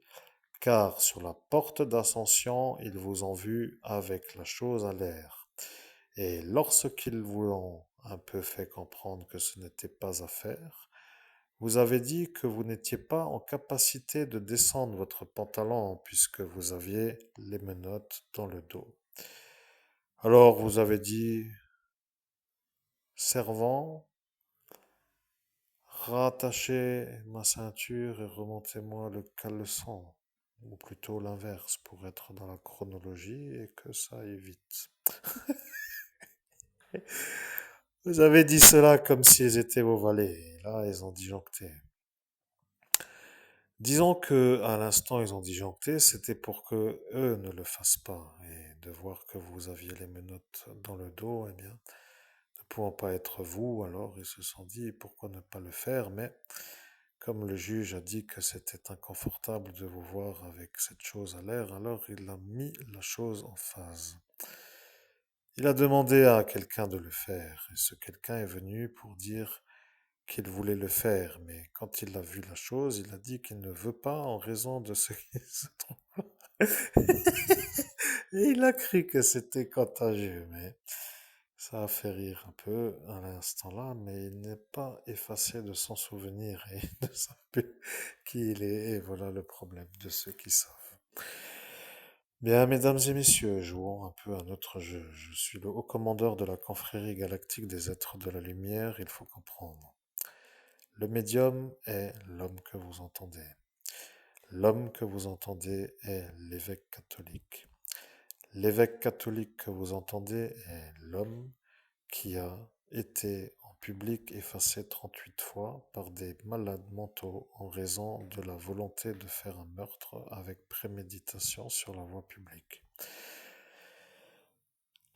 car sur la porte d'ascension, ils vous ont vu avec la chose à l'air. Et lorsqu'ils vous ont un peu fait comprendre que ce n'était pas à faire, vous avez dit que vous n'étiez pas en capacité de descendre votre pantalon puisque vous aviez les menottes dans le dos. Alors vous avez dit, servant, rattachez ma ceinture et remontez-moi le caleçon, ou plutôt l'inverse pour être dans la chronologie et que ça aille vite. Vous avez dit cela comme s'ils étaient vos valets, et là ils ont disjoncté. Disons que à l'instant ils ont disjoncté, c'était pour que eux ne le fassent pas, et de voir que vous aviez les menottes dans le dos, eh bien, ne pouvant pas être vous, alors ils se sont dit pourquoi ne pas le faire, mais comme le juge a dit que c'était inconfortable de vous voir avec cette chose à l'air, alors il a mis la chose en phase. Il a demandé à quelqu'un de le faire, et ce quelqu'un est venu pour dire qu'il voulait le faire, mais quand il a vu la chose, il a dit qu'il ne veut pas en raison de ce qui se trouve. Et il a cru que c'était contagieux, mais ça a fait rire un peu à l'instant là, mais il n'est pas effacé de son souvenir et de savoir qui il est, et voilà le problème de ceux qui savent. Bien, mesdames et messieurs, jouons un peu à notre jeu. Je suis le haut commandeur de la confrérie galactique des êtres de la lumière, il faut comprendre. Le médium est l'homme que vous entendez. L'homme que vous entendez est l'évêque catholique. L'évêque catholique que vous entendez est l'homme qui a été en public effacé 38 fois par des malades mentaux en raison de la volonté de faire un meurtre avec préméditation sur la voie publique.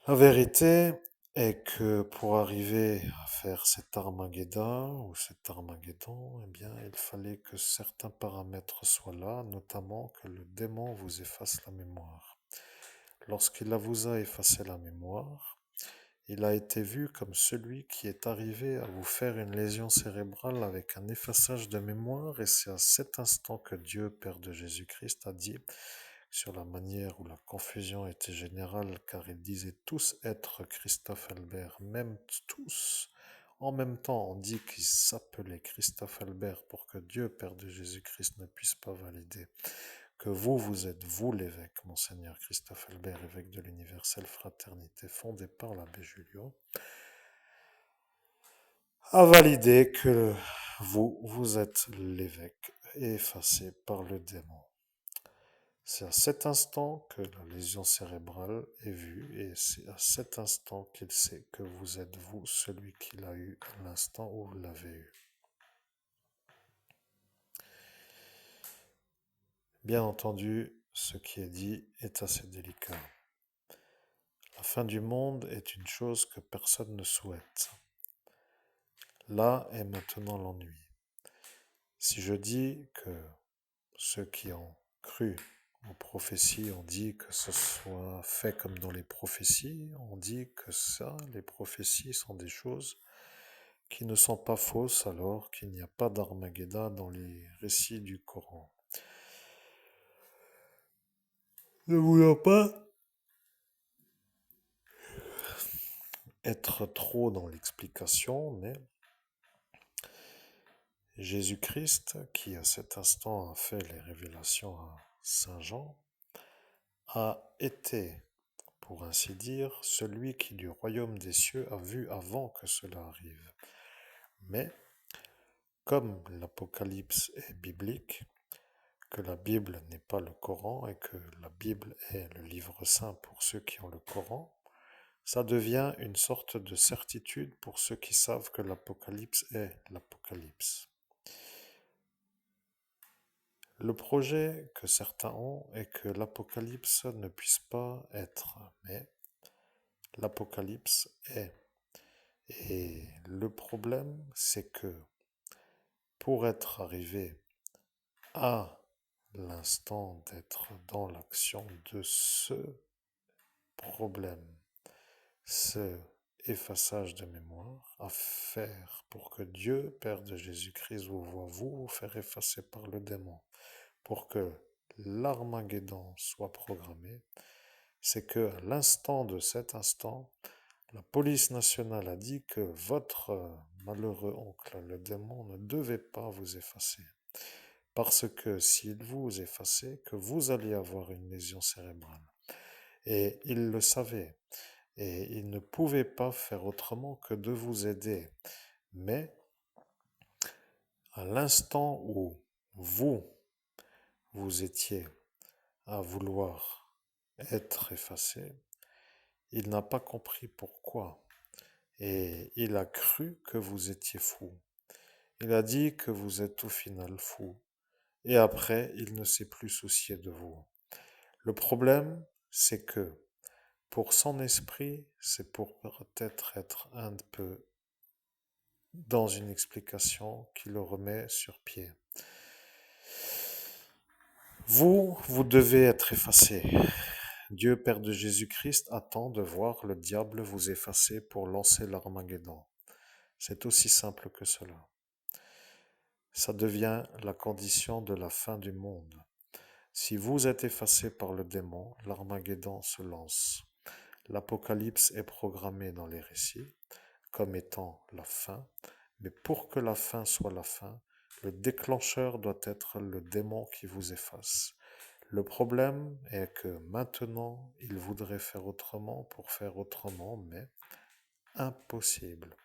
La vérité est que pour arriver à faire cet Armageddon ou cet Armageddon, eh bien, il fallait que certains paramètres soient là, notamment que le démon vous efface la mémoire. Lorsqu'il vous a effacé la mémoire, il a été vu comme celui qui est arrivé à vous faire une lésion cérébrale avec un effaçage de mémoire, et c'est à cet instant que Dieu, Père de Jésus-Christ, a dit sur la manière où la confusion était générale, car ils disaient tous être Christophe Albert, même tous. En même temps, on dit qu'ils s'appelaient Christophe Albert pour que Dieu, Père de Jésus-Christ, ne puisse pas valider que vous êtes vous l'évêque, Monseigneur Christophe Albert, évêque de l'universelle fraternité fondée par l'abbé Julio, a validé que vous êtes l'évêque effacé par le démon. C'est à cet instant que la lésion cérébrale est vue, et c'est à cet instant qu'il sait que vous êtes vous, celui qui l'a eu à l'instant où vous l'avez eu. Bien entendu, ce qui est dit est assez délicat. La fin du monde est une chose que personne ne souhaite. Là est maintenant l'ennui. Si je dis que ceux qui ont cru aux prophéties ont dit que ce soit fait comme dans les prophéties, on dit que ça, les prophéties sont des choses qui ne sont pas fausses alors qu'il n'y a pas d'Armageddon dans les récits du Coran. Ne voulant pas être trop dans l'explication, mais Jésus-Christ, qui à cet instant a fait les révélations à Saint Jean, a été, pour ainsi dire, celui qui du royaume des cieux a vu avant que cela arrive. Mais, comme l'Apocalypse est biblique, que la Bible n'est pas le Coran et que la Bible est le livre saint pour ceux qui ont le Coran, ça devient une sorte de certitude pour ceux qui savent que l'Apocalypse est l'Apocalypse. Le projet que certains ont est que l'Apocalypse ne puisse pas être, mais l'Apocalypse est. Et le problème, c'est que pour être arrivé à l'instant d'être dans l'action de ce problème, ce effaçage de mémoire, à faire pour que Dieu, Père de Jésus-Christ, vous voie vous faire effacer par le démon, pour que l'Armageddon soit programmé, c'est que à l'instant de cet instant, la police nationale a dit que votre malheureux oncle, le démon, ne devait pas vous effacer. Parce que s'il vous effaçait, que vous alliez avoir une lésion cérébrale. Et il le savait. Et il ne pouvait pas faire autrement que de vous aider. Mais à l'instant où vous étiez à vouloir être effacé, il n'a pas compris pourquoi. Et il a cru que vous étiez fou. Il a dit que vous êtes au final fou. Et après, il ne s'est plus soucié de vous. Le problème, c'est que pour son esprit, c'est pour peut-être être un peu dans une explication qui le remet sur pied. Vous devez être effacé. Dieu, Père de Jésus-Christ, attend de voir le diable vous effacer pour lancer l'Armageddon. C'est aussi simple que cela. Ça devient la condition de la fin du monde. Si vous êtes effacé par le démon, l'Armageddon se lance. L'Apocalypse est programmé dans les récits comme étant la fin, mais pour que la fin soit la fin, le déclencheur doit être le démon qui vous efface. Le problème est que maintenant, il voudrait faire autrement pour faire autrement, mais impossible.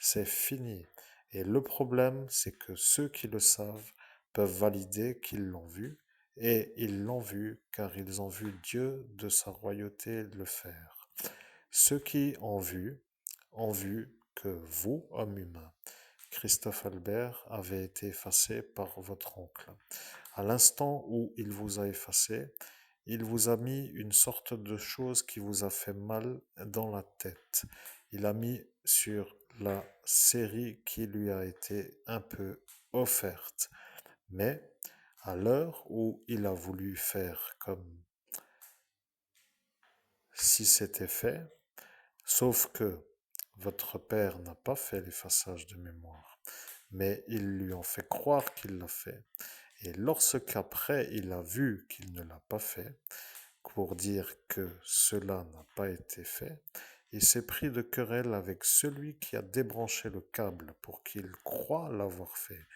C'est fini. Et le problème, c'est que ceux qui le savent peuvent valider qu'ils l'ont vu, et ils l'ont vu car ils ont vu Dieu de sa royauté le faire. Ceux qui ont vu que vous, homme humain, Christophe Albert, avez été effacé par votre oncle. À l'instant où il vous a effacé, il vous a mis une sorte de chose qui vous a fait mal dans la tête. Il a mis sur la série qui lui a été un peu offerte. Mais à l'heure où il a voulu faire comme si c'était fait, sauf que votre père n'a pas fait l'effaçage de mémoire, mais ils lui ont fait croire qu'il l'a fait. Et lorsqu'après il a vu qu'il ne l'a pas fait, pour dire que cela n'a pas été fait, il s'est pris de querelle avec celui qui a débranché le câble pour qu'il croie l'avoir fait.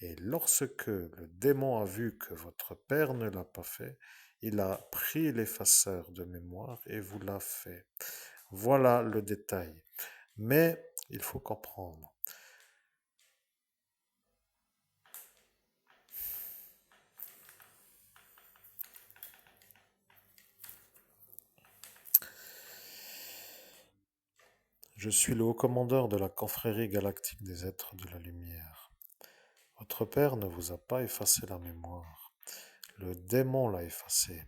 Et lorsque le démon a vu que votre père ne l'a pas fait, il a pris l'effaceur de mémoire et vous l'a fait. Voilà le détail. Mais il faut comprendre. Je suis le haut commandeur de la confrérie galactique des êtres de la lumière. Votre père ne vous a pas effacé la mémoire. Le démon l'a effacé.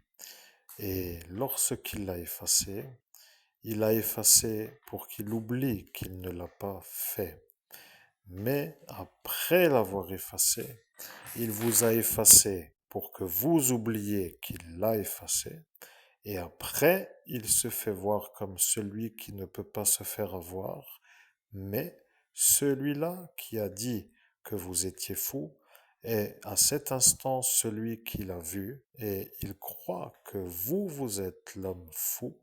Et lorsqu'il l'a effacé, il l'a effacé pour qu'il oublie qu'il ne l'a pas fait. Mais après l'avoir effacé, il vous a effacé pour que vous oubliez qu'il l'a effacé. Et après, il se fait voir comme celui qui ne peut pas se faire avoir, mais celui-là qui a dit que vous étiez fou est à cet instant celui qui l'a vu, et il croit que vous êtes l'homme fou,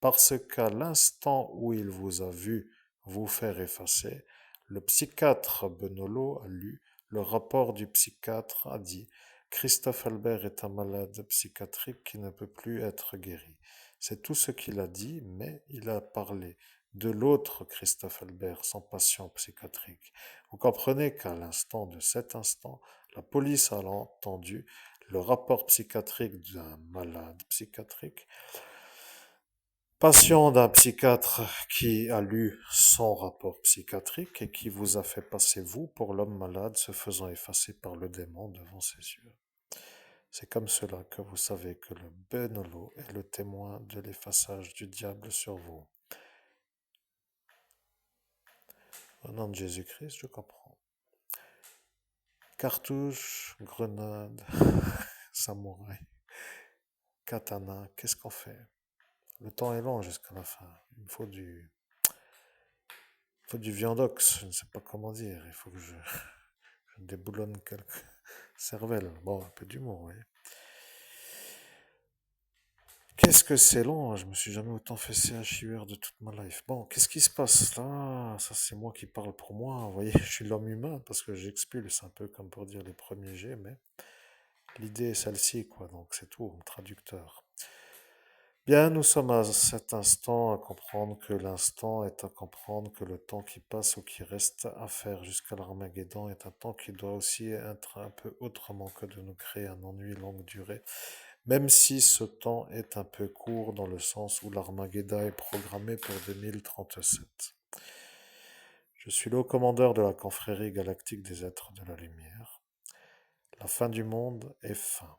parce qu'à l'instant où il vous a vu vous faire effacer, le psychiatre Benolo a lu Le rapport du psychiatre a dit: Christophe Albert est un malade psychiatrique qui ne peut plus être guéri. C'est tout ce qu'il a dit, mais il a parlé de l'autre Christophe Albert, son patient psychiatrique. Vous comprenez qu'à l'instant de cet instant, la police a entendu le rapport psychiatrique d'un malade psychiatrique, patient d'un psychiatre qui a lu son rapport psychiatrique et qui vous a fait passer vous pour l'homme malade se faisant effacer par le démon devant ses yeux. C'est comme cela que vous savez que le Benolo est le témoin de l'effaçage du diable sur vous. Au nom de Jésus-Christ, je comprends. Cartouche, grenade, samouraï, katana, qu'est-ce qu'on fait? Le temps est long jusqu'à la fin. Il faut du viandox, je ne sais pas comment dire. Il faut que je déboulonne quelques cervelles. Bon, un peu d'humour, oui. Qu'est-ce que c'est long? Je me suis jamais autant fait CHUR de toute ma life. Bon, qu'est-ce qui se passe là? Ça, c'est moi qui parle pour moi. Vous voyez, je suis l'homme humain parce que j'expulse un peu comme pour dire les premiers G, mais l'idée est celle-ci, quoi. Donc, c'est tout, traducteur. Bien, nous sommes à cet instant à comprendre que l'instant est à comprendre que le temps qui passe ou qui reste à faire jusqu'à l'Armageddon est un temps qui doit aussi être un peu autrement que de nous créer un ennui longue durée, même si ce temps est un peu court dans le sens où l'Armageddon est programmé pour 2037. Je suis le haut commandeur de la confrérie galactique des êtres de la lumière. La fin du monde est fin.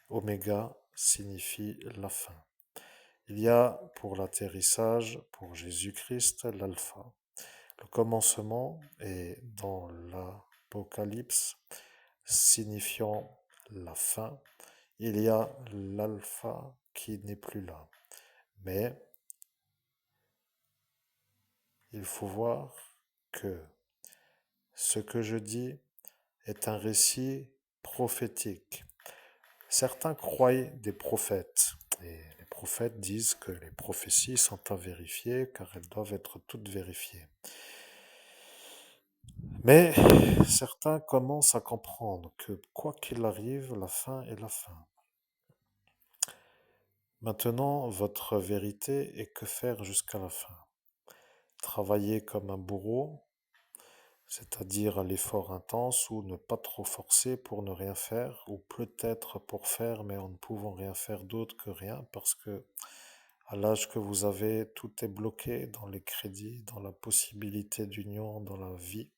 Oméga signifie la fin. Il y a pour l'atterrissage, pour Jésus-Christ, l'alpha. Le commencement est dans l'Apocalypse, signifiant la fin. Il y a l'alpha qui n'est plus là. Mais il faut voir que ce que je dis est un récit prophétique. Certains croient des prophètes. Et les prophètes disent que les prophéties sont à vérifier car elles doivent être toutes vérifiées. Mais certains commencent à comprendre que quoi qu'il arrive, la fin est la fin. Maintenant, votre vérité est que faire jusqu'à la fin. Travailler comme un bourreau, c'est-à-dire à l'effort intense ou ne pas trop forcer pour ne rien faire, ou peut-être pour faire mais en ne pouvant rien faire d'autre que rien parce que à l'âge que vous avez, tout est bloqué dans les crédits, dans la possibilité d'union, dans la vie.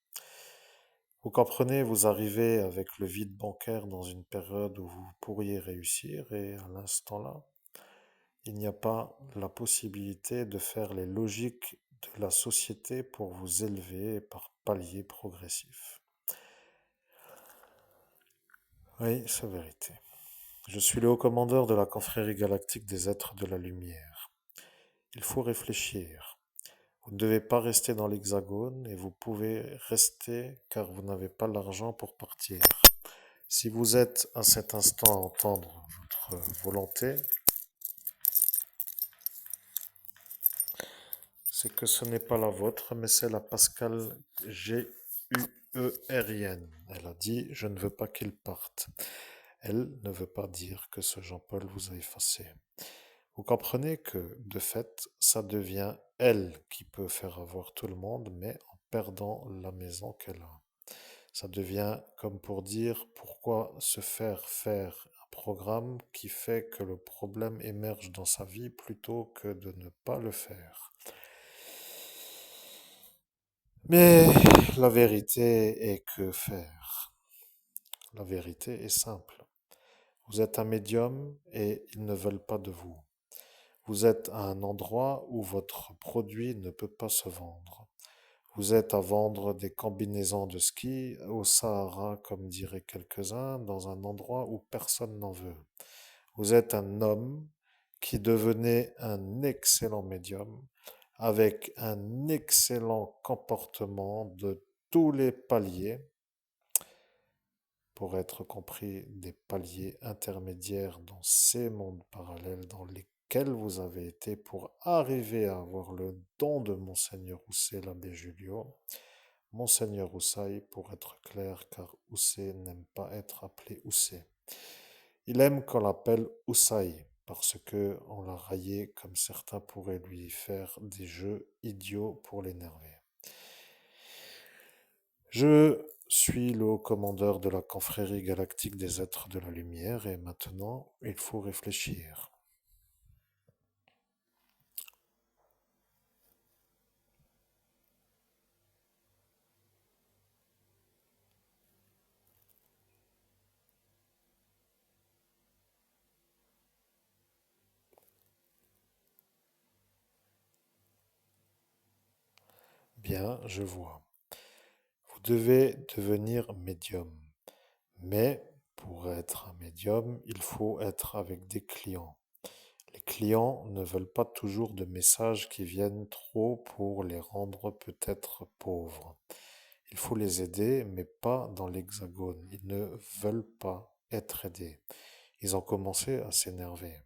Vous comprenez, vous arrivez avec le vide bancaire dans une période où vous pourriez réussir et à l'instant là, il n'y a pas la possibilité de faire les logiques de la société pour vous élever par paliers progressifs. Oui, c'est vérité. Je suis le haut commandeur de la confrérie galactique des êtres de la lumière. Il faut réfléchir. Vous ne devez pas rester dans l'hexagone et vous pouvez rester car vous n'avez pas l'argent pour partir. Si vous êtes à cet instant à entendre votre volonté, c'est que ce n'est pas la vôtre, mais c'est la Pascale G-U-E-R-I-N. Elle a dit, je ne veux pas qu'il parte. Elle ne veut pas dire que ce Jean-Paul vous a effacé. Vous comprenez que, de fait, ça devient elle qui peut faire avoir tout le monde, mais en perdant la maison qu'elle a. Ça devient comme pour dire pourquoi se faire un programme qui fait que le problème émerge dans sa vie plutôt que de ne pas le faire. Mais la vérité est que faire. La vérité est simple. Vous êtes un médium et ils ne veulent pas de vous. Vous êtes à un endroit où votre produit ne peut pas se vendre. Vous êtes à vendre des combinaisons de ski au Sahara, comme diraient quelques-uns, dans un endroit où personne n'en veut. Vous êtes un homme qui devenait un excellent médium, avec un excellent comportement de tous les paliers, pour être compris des paliers intermédiaires dans ces mondes parallèles dans lesquels vous avez été pour arriver à avoir le don de Monseigneur Rousset l'abbé Julio. Monseigneur Houssaï pour être clair, car Houssé n'aime pas être appelé Houssé. Il aime qu'on l'appelle Houssaï, parce que on l'a raillé comme certains pourraient lui faire des jeux idiots pour l'énerver. Je suis le haut commandeur de la confrérie galactique des êtres de la lumière et maintenant il faut réfléchir. Bien, je vois. Vous devez devenir médium. Mais pour être un médium, il faut être avec des clients. Les clients ne veulent pas toujours de messages qui viennent trop pour les rendre peut-être pauvres. Il faut les aider, mais pas dans l'hexagone. Ils ne veulent pas être aidés. Ils ont commencé à s'énerver.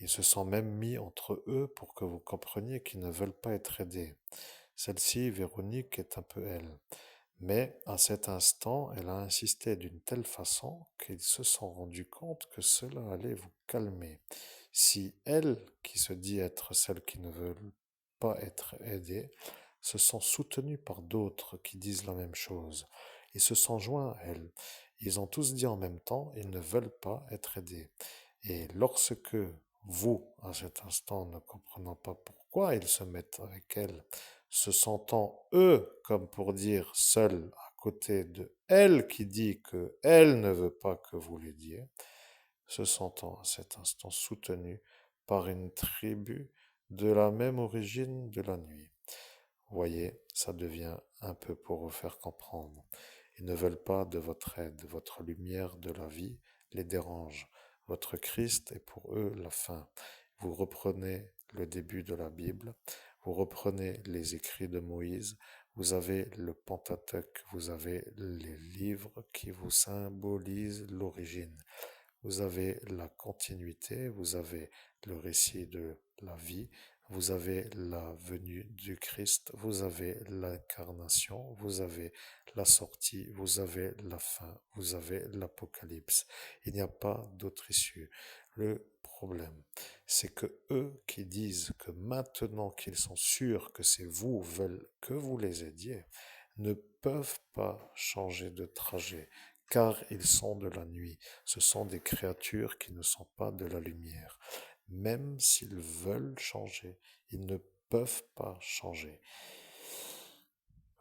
Ils se sont même mis entre eux pour que vous compreniez qu'ils ne veulent pas être aidés. Celle-ci, Véronique, est un peu elle. Mais à cet instant, elle a insisté d'une telle façon qu'ils se sont rendus compte que cela allait vous calmer. Si elle, qui se dit être celle qui ne veut pas être aidée, se sent soutenue par d'autres qui disent la même chose, ils se sont joints à elle. Ils ont tous dit en même temps, ils ne veulent pas être aidés. Et lorsque vous, à cet instant, ne comprenant pas pourquoi ils se mettent avec elle, se sentant eux, comme pour dire, seuls à côté de elle qui dit que elle ne veut pas que vous l'aidiez, se sentant à cet instant soutenus par une tribu de la même origine de la nuit. Voyez, ça devient un peu pour vous faire comprendre. Ils ne veulent pas de votre aide, votre lumière de la vie les dérange. Votre Christ est pour eux la fin. Vous reprenez le début de la Bible, vous reprenez les écrits de Moïse, vous avez le Pentateuque, vous avez les livres qui vous symbolisent l'origine. Vous avez la continuité, vous avez le récit de la vie, vous avez la venue du Christ, vous avez l'incarnation, vous avez la sortie, vous avez la fin, vous avez l'Apocalypse. Il n'y a pas d'autre issue. Le problème, c'est que eux qui disent que maintenant qu'ils sont sûrs que c'est vous veulent que vous les aidiez, ne peuvent pas changer de trajet, car ils sont de la nuit. Ce sont des créatures qui ne sont pas de la lumière. Même s'ils veulent changer, ils ne peuvent pas changer.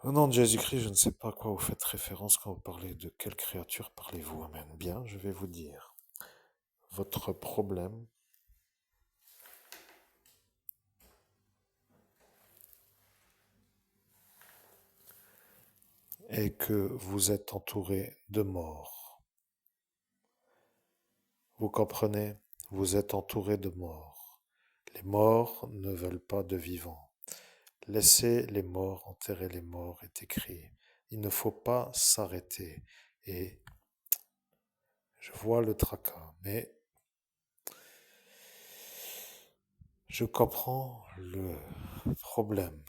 Au nom de Jésus-Christ, je ne sais pas à quoi vous faites référence quand vous parlez de quelle créature parlez-vous. Amen. Bien, je vais vous dire. Votre problème est que vous êtes entouré de morts. Vous comprenez? Vous êtes entouré de morts. Les morts ne veulent pas de vivants. Laissez les morts enterrer les morts est écrit. Il ne faut pas s'arrêter. Et je vois le tracas, mais je comprends le problème.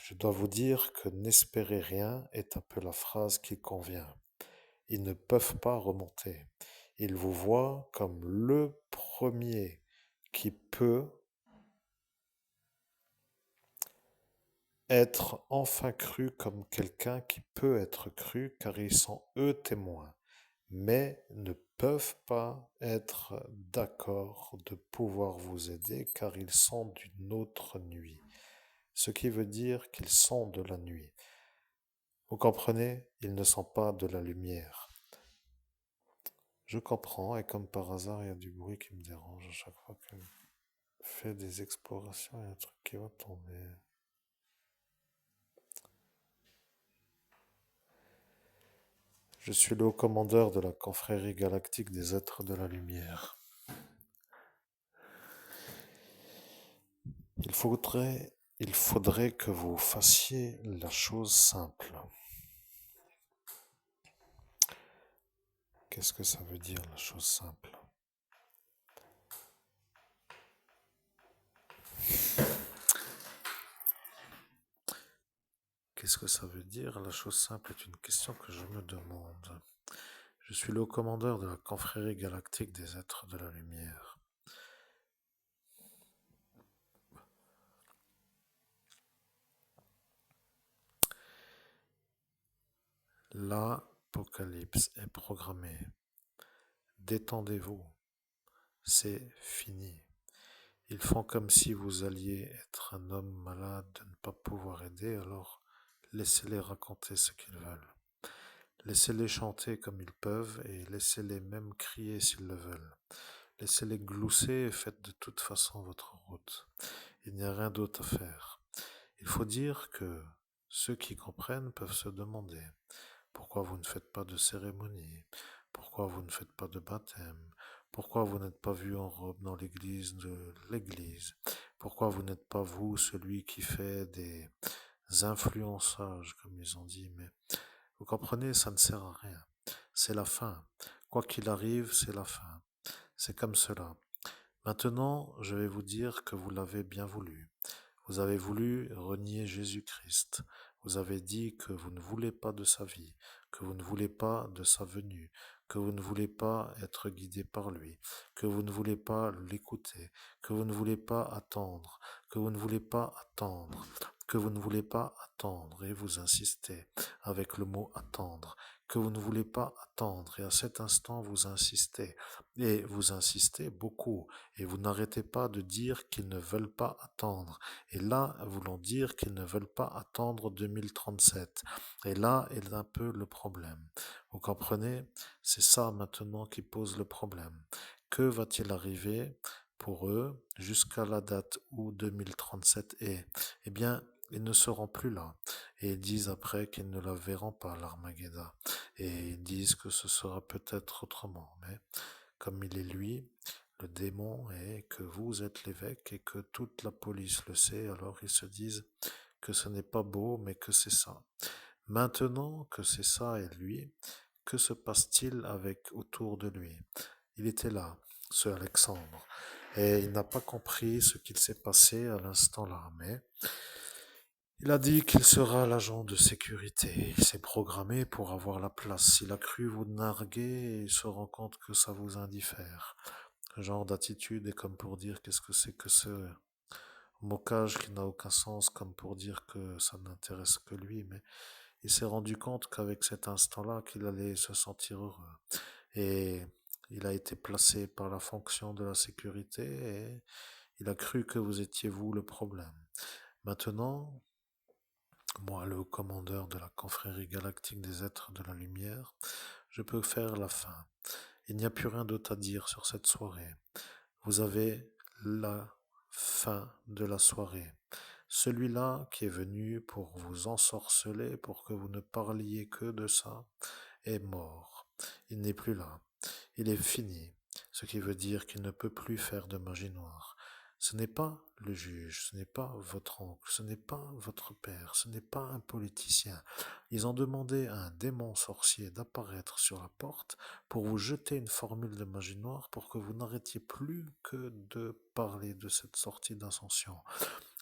Je dois vous dire que n'espérez rien est un peu la phrase qui convient. Ils ne peuvent pas remonter. Ils vous voient comme le premier qui peut être enfin cru comme quelqu'un qui peut être cru car ils sont eux témoins, mais ne peuvent pas être d'accord de pouvoir vous aider car ils sont d'une autre nuit, ce qui veut dire qu'ils sont de la nuit. Vous comprenez? Ils ne sont pas de la lumière. Je comprends, et comme par hasard, il y a du bruit qui me dérange à chaque fois que je fais des explorations, il y a un truc qui va tomber. Je suis le haut commandeur de la confrérie galactique des êtres de la lumière. Il faudrait que vous fassiez la chose simple. Qu'est-ce que ça veut dire la chose simple? qu'est-ce que ça veut dire? La chose simple est une question que je me demande. Je suis le commandeur de la confrérie galactique des êtres de la lumière. L'apocalypse est programmée. Détendez-vous. C'est fini. Ils font comme si vous alliez être un homme malade de ne pas pouvoir aider, alors laissez-les raconter ce qu'ils veulent. Laissez-les chanter comme ils peuvent et laissez-les même crier s'ils le veulent. Laissez-les glousser et faites de toute façon votre route. Il n'y a rien d'autre à faire. Il faut dire que ceux qui comprennent peuvent se demander pourquoi vous ne faites pas de cérémonie, pourquoi vous ne faites pas de baptême, pourquoi vous n'êtes pas vu en robe dans l'église de l'église, pourquoi vous n'êtes pas vous celui qui fait des influençages, comme ils ont dit, mais vous comprenez, ça ne sert à rien. C'est la fin. Quoi qu'il arrive, c'est la fin. C'est comme cela. Maintenant, je vais vous dire que vous l'avez bien voulu. Vous avez voulu renier Jésus-Christ. Vous avez dit que vous ne voulez pas de sa vie, que vous ne voulez pas de sa venue, que vous ne voulez pas être guidé par lui, que vous ne voulez pas l'écouter, que vous ne voulez pas attendre, que vous ne voulez pas attendre, que vous ne voulez pas attendre, et vous insistez avec le mot attendre, que vous ne voulez pas attendre, et à cet instant vous insistez, et vous insistez beaucoup, et vous n'arrêtez pas de dire qu'ils ne veulent pas attendre. Et là, voulons dire qu'ils ne veulent pas attendre 2037. Et là est un peu le problème. Vous comprenez? C'est ça maintenant qui pose le problème. Que va-t-il arriver pour eux jusqu'à la date où 2037 est? Eh bien, ils ne seront plus là. Et ils disent après qu'ils ne la verront pas, l'Armageddon. Et ils disent que ce sera peut-être autrement. Mais comme il est lui, le démon, et que vous êtes l'évêque et que toute la police le sait, alors ils se disent que ce n'est pas beau, mais que c'est ça. Maintenant que c'est ça et lui, que se passe-t-il avec autour de lui? Il était là, ce Alexandre, et il n'a pas compris ce qu'il s'est passé à l'instant là, mais il a dit qu'il sera l'agent de sécurité. Il s'est programmé pour avoir la place. Il a cru vous narguer et il se rend compte que ça vous indiffère. Ce genre d'attitude est comme pour dire qu'est-ce que c'est que ce moquage qui n'a aucun sens, comme pour dire que ça n'intéresse que lui, mais il s'est rendu compte qu'avec cet instant-là, qu'il allait se sentir heureux. Et il a été placé par la fonction de la sécurité et il a cru que vous étiez vous le problème. Maintenant, moi, le commandeur de la confrérie galactique des êtres de la lumière, je peux faire la fin. Il n'y a plus rien d'autre à dire sur cette soirée. Vous avez la fin de la soirée. Celui-là qui est venu pour vous ensorceler, pour que vous ne parliez que de ça, est mort. Il n'est plus là. Il est fini. Ce qui veut dire qu'il ne peut plus faire de magie noire. Ce n'est pas le juge, ce n'est pas votre oncle, ce n'est pas votre père, ce n'est pas un politicien. Ils ont demandé à un démon sorcier d'apparaître sur la porte pour vous jeter une formule de magie noire pour que vous n'arrêtiez plus que de parler de cette sortie d'ascension.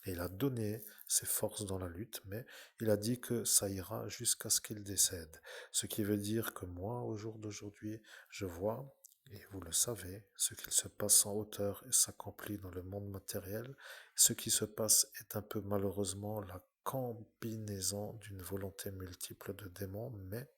Et il a donné ses forces dans la lutte, mais il a dit que ça ira jusqu'à ce qu'il décède. Ce qui veut dire que moi, au jour d'aujourd'hui, je vois, et vous le savez, ce qu'il se passe en hauteur et s'accomplit dans le monde matériel. Ce qui se passe est un peu malheureusement la combinaison d'une volonté multiple de démons, mais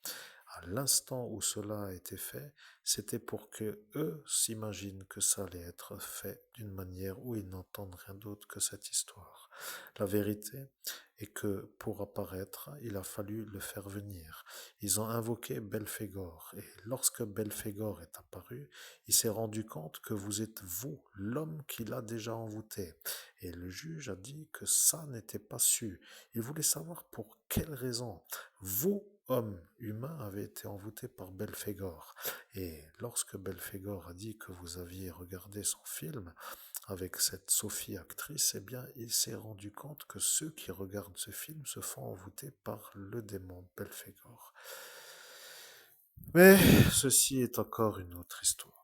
à l'instant où cela a été fait, c'était pour que eux s'imaginent que ça allait être fait d'une manière où ils n'entendent rien d'autre que cette histoire. La vérité est que pour apparaître, il a fallu le faire venir. Ils ont invoqué Belphégor, et lorsque Belphégor est apparu, il s'est rendu compte que vous êtes vous, l'homme qui l'a déjà envoûté. Et le juge a dit que ça n'était pas su. Il voulait savoir pour quelle raison. Vous, homme humain, avez été envoûté par Belphégor. Et lorsque Belphégor a dit que vous aviez regardé son film avec cette Sophie actrice, eh bien, il s'est rendu compte que ceux qui regardent ce film se font envoûter par le démon Belphégor. Mais ceci est encore une autre histoire.